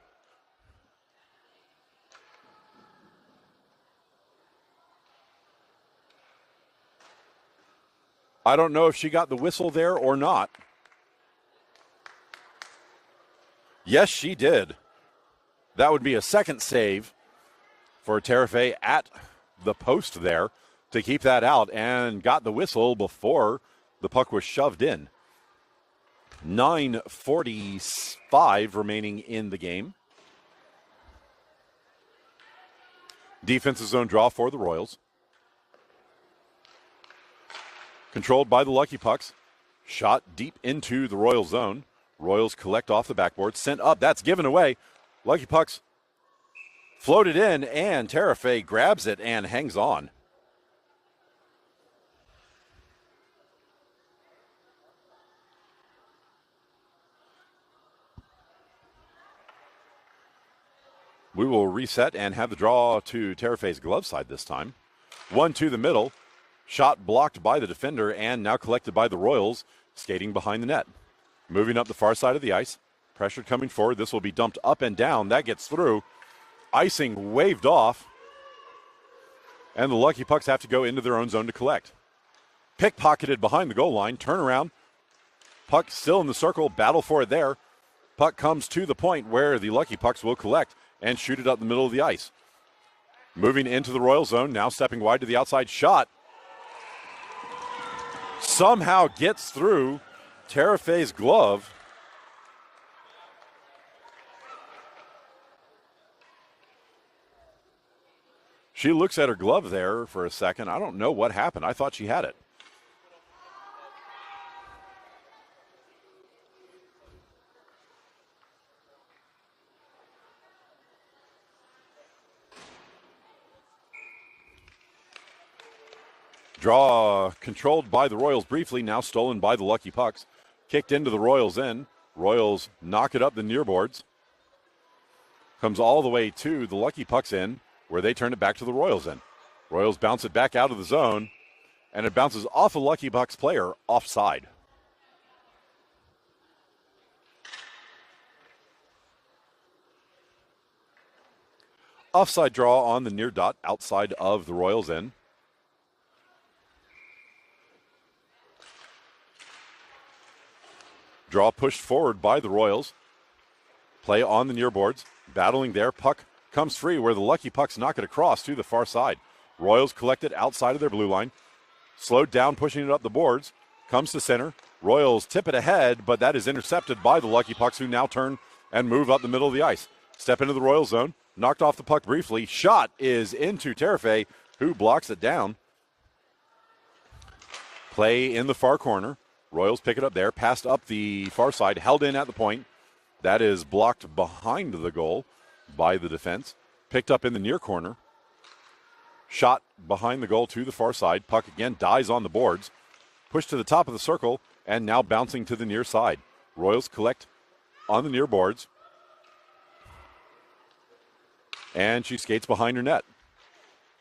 I don't know if she got the whistle there or not. Yes, she did. That would be a second save for Terefei at the post there to keep that out, and got the whistle before the puck was shoved in. 9:45 remaining in the game. Defensive zone draw for the Royals. Controlled by the Lucky Pucks. Shot deep into the Royal zone. Royals collect off the backboard. Sent up. That's given away. Lucky Pucks floated in, and Terefei grabs it and hangs on. We will reset and have the draw to Terefei's glove side this time. One to the middle. Shot blocked by the defender and now collected by the Royals, skating behind the net. Moving up the far side of the ice. Pressure coming forward. This will be dumped up and down. That gets through. Icing waved off. And the Lucky Pucks have to go into their own zone to collect. Pickpocketed behind the goal line. Turnaround. Puck still in the circle. Battle for it there. Puck comes to the point where the Lucky Pucks will collect and shoot it up the middle of the ice. Moving into the Royal zone. Now stepping wide to the outside. Shot. Somehow gets through Terefei's glove. She looks at her glove there for a second. I don't know what happened. I thought she had it. Draw controlled by the Royals briefly, now stolen by the Lucky Pucks. Kicked into the Royals end. Royals knock it up the near boards. Comes all the way to the Lucky Pucks end, where they turn it back to the Royals end. Royals bounce it back out of the zone, and it bounces off a Lucky Pucks player offside. Offside draw on the near dot outside of the Royals end. Draw pushed forward by the Royals. Play on the near boards. Battling there. Puck comes free where the Lucky Pucks knock it across to the far side. Royals collect it outside of their blue line. Slowed down, pushing it up the boards. Comes to center. Royals tip it ahead, but that is intercepted by the Lucky Pucks, who now turn and move up the middle of the ice. Step into the Royal zone. Knocked off the puck briefly. Shot is into Terefei, who blocks it down. Play in the far corner. Royals pick it up there, passed up the far side, held in at the point. That is blocked behind the goal by the defense. Picked up in the near corner. Shot behind the goal to the far side. Puck again dies on the boards. Pushed to the top of the circle and now bouncing to the near side. Royals collect on the near boards. And she skates behind her net.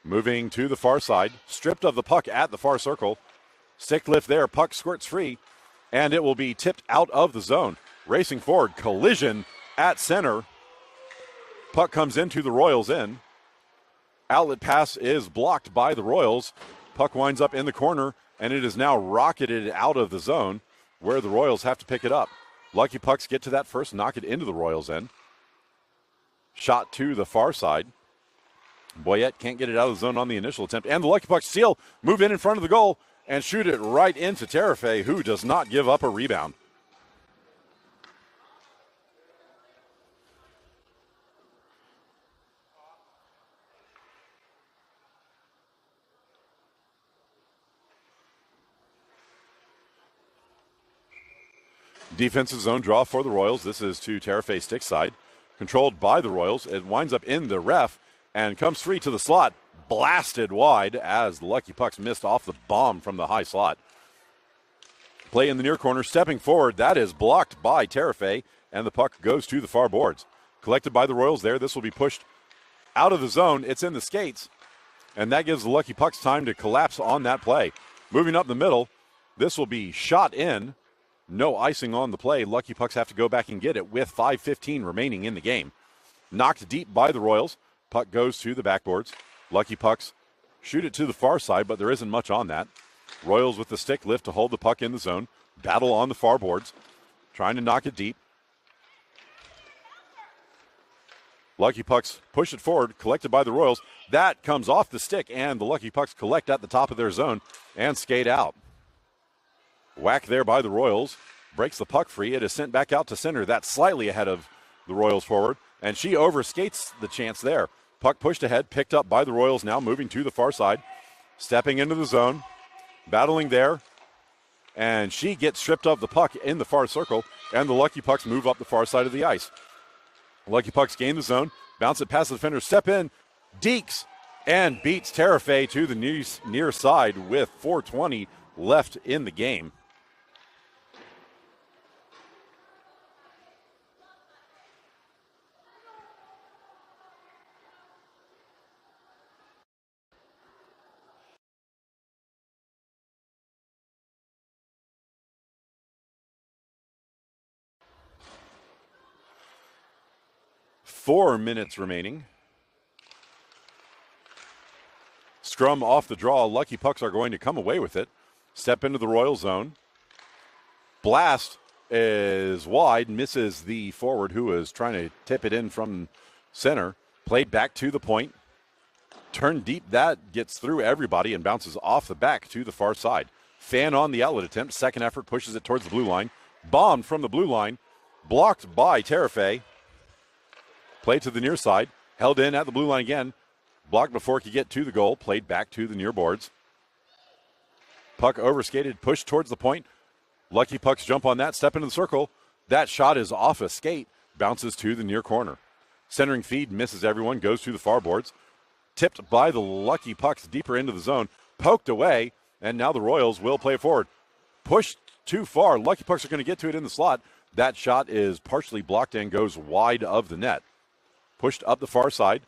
Moving to the far side. Stripped of the puck at the far circle. Stick lift there, puck squirts free, and it will be tipped out of the zone. Racing forward, collision at center. Puck comes into the Royals end. Outlet pass is blocked by the Royals. Puck winds up in the corner, and it is now rocketed out of the zone where the Royals have to pick it up. Lucky Pucks get to that first, knock it into the Royals end. Shot to the far side. Boyette can't get it out of the zone on the initial attempt, and the Lucky Pucks steal, move in front of the goal, and shoot it right into Terefei, who does not give up a rebound. Defensive zone draw for the Royals. This is to Terefei's stick side. Controlled by the Royals. It winds up in the ref and comes free to the slot. Blasted wide as the Lucky Pucks missed off the bomb from the high slot. Play in the near corner, stepping forward. That is blocked by Terefei, and the puck goes to the far boards. collected by the Royals there. This will be pushed out of the zone. It's in the skates, and that gives the Lucky Pucks time to collapse on that play. Moving up the middle, this will be shot in. No icing on the play. Lucky Pucks have to go back and get it with 5:15 remaining in the game. Knocked deep by the Royals. Puck goes to the backboards. Lucky Pucks shoot it to the far side, but there isn't much on that. Royals with the stick lift to hold the puck in the zone. Battle on the far boards, trying to knock it deep. Lucky Pucks push it forward, collected by the Royals. That comes off the stick, and the Lucky Pucks collect at the top of their zone and skate out. Whack there by the Royals. Breaks the puck free. It is sent back out to center. That's slightly ahead of the Royals forward, and she overskates the chance there. Puck pushed ahead, picked up by the Royals now, moving to the far side. Stepping into the zone, battling there, and she gets stripped of the puck in the far circle, and the Lucky Pucks move up the far side of the ice. Lucky Pucks gain the zone, bounce it past the defender, step in, dekes, and beats Terafay to the near side with 4:20 left in the game. Four minutes remaining. Scrum off the draw. Lucky Pucks are going to come away with it. Step into the Royal zone. Blast is wide, misses the forward who is trying to tip it in from center. Played back to the point. Turn deep, that gets through everybody and bounces off the back to the far side. Fan on the outlet attempt. Second effort pushes it towards the blue line. Bombed from the blue line. Blocked by Terafay. Played to the near side, held in at the blue line again. Blocked before it could get to the goal. Played back to the near boards. Puck overskated, pushed towards the point. Lucky Pucks jump on that, step into the circle. That shot is off a skate, bounces to the near corner. Centering feed misses everyone, goes to the far boards. Tipped by the Lucky Pucks deeper into the zone. Poked away, and now the Royals will play it forward. Pushed too far. Lucky Pucks are going to get to it in the slot. That shot is partially blocked and goes wide of the net. Pushed up the far side.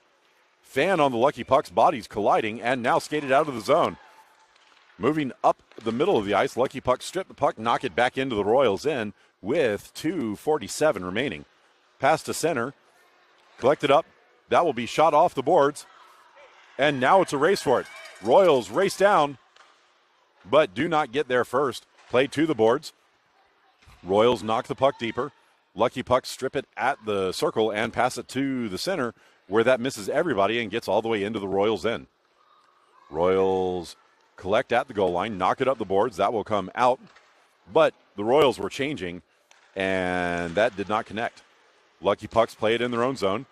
Fan on the Lucky Pucks, bodies colliding, and now skated out of the zone. Moving up the middle of the ice, Lucky Pucks strip the puck, knock it back into the Royals end with 2:47 remaining. Pass to center, collected up. That will be shot off the boards, and now it's a race for it. Royals race down, but do not get there first. Play to the boards. Royals knock the puck deeper. Lucky Pucks strip it at the circle and pass it to the center, where that misses everybody and gets all the way into the Royals' end. Royals collect at the goal line, knock it up the boards. That will come out, but the Royals were changing, and that did not connect. Lucky Pucks play it in their own zone.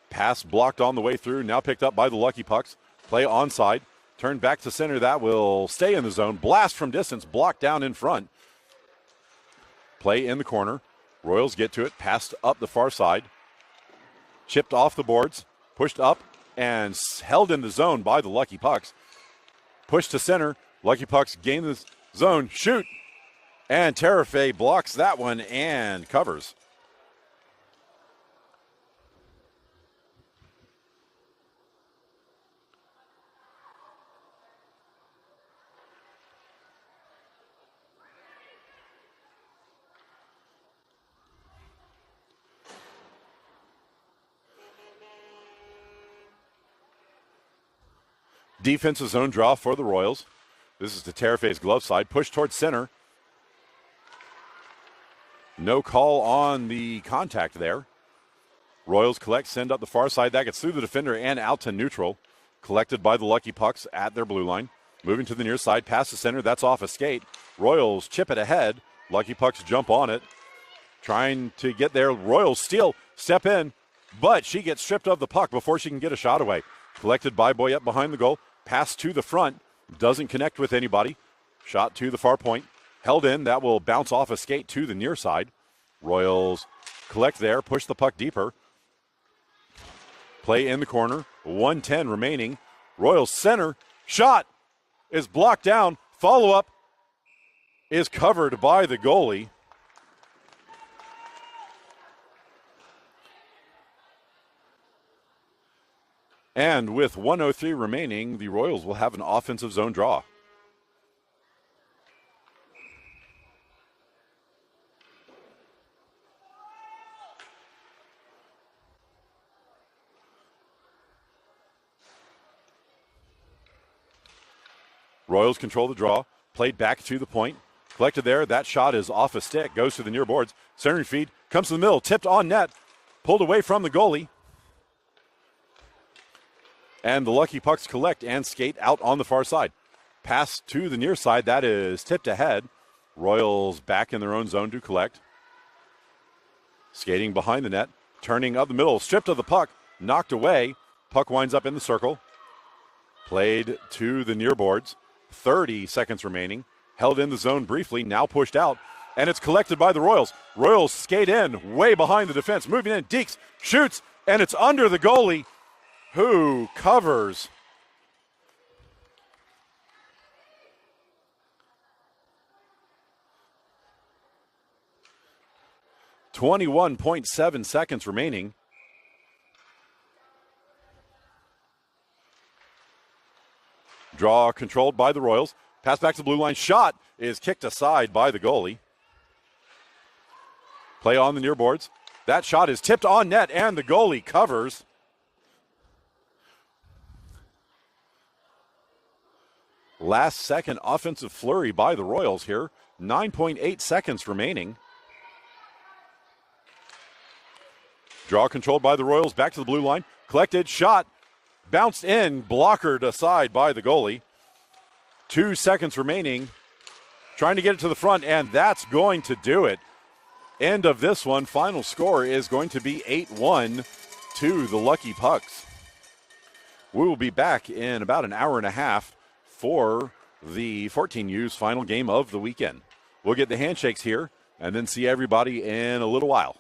Pass blocked on the way through, now picked up by the Lucky Pucks. Play onside, turned back to center. That will stay in the zone. Blast from distance, blocked down in front. Play in the corner. Royals get to it, passed up the far side. Chipped off the boards, pushed up, and held in the zone by the Lucky Pucks. Pushed to center. Lucky Pucks gain the zone, shoot, and Terafay blocks that one and covers. Defensive zone draw for the Royals. This is to Terafay's glove side. Push towards center. No call on the contact there. Royals collect, send up the far side. That gets through the defender and out to neutral. Collected by the Lucky Pucks at their blue line. Moving to the near side, past the center. That's off a skate. Royals chip it ahead. Lucky Pucks jump on it. Trying to get there. Royals steal, step in, but she gets stripped of the puck before she can get a shot away. Collected by Boyette behind the goal. Pass to the front. Doesn't connect with anybody. Shot to the far point. Held in. That will bounce off a skate to the near side. Royals collect there. Push the puck deeper. Play in the corner. 1:10 remaining. Royals center. Shot is blocked down. Follow-up is covered by the goalie. And with 1:03 remaining, the Royals will have an offensive zone draw. Royals control the draw, played back to the point, collected there. That shot is off a stick, goes to the near boards. Centering feed, comes to the middle, tipped on net, pulled away from the goalie. And the Lucky Pucks collect and skate out on the far side. Pass to the near side, that is tipped ahead. Royals back in their own zone to collect. Skating behind the net, turning up the middle, stripped of the puck, knocked away. Puck winds up in the circle. Played to the near boards. 30 seconds remaining. Held in the zone briefly, now pushed out. And it's collected by the Royals. Royals skate in, way behind the defense. Moving in, Deeks shoots, and it's under the goalie, who covers. .7 seconds remaining. Draw controlled by the Royals. Pass back to the blue line. Shot is kicked aside by the goalie. Play on the near boards. That shot is tipped on net, and the goalie covers. Last second offensive flurry by the Royals here. 9.8 seconds remaining. Draw controlled by the Royals. Back to the blue line. Collected. Shot. Bounced in. Blockered aside by the goalie. 2 seconds remaining. Trying to get it to the front, and that's going to do it. End of this one. Final score is going to be 8-1 to the Lucky Pucks. We will be back in about an hour and a half for the 14U's final game of the weekend. We'll get the handshakes here and then see everybody in a little while.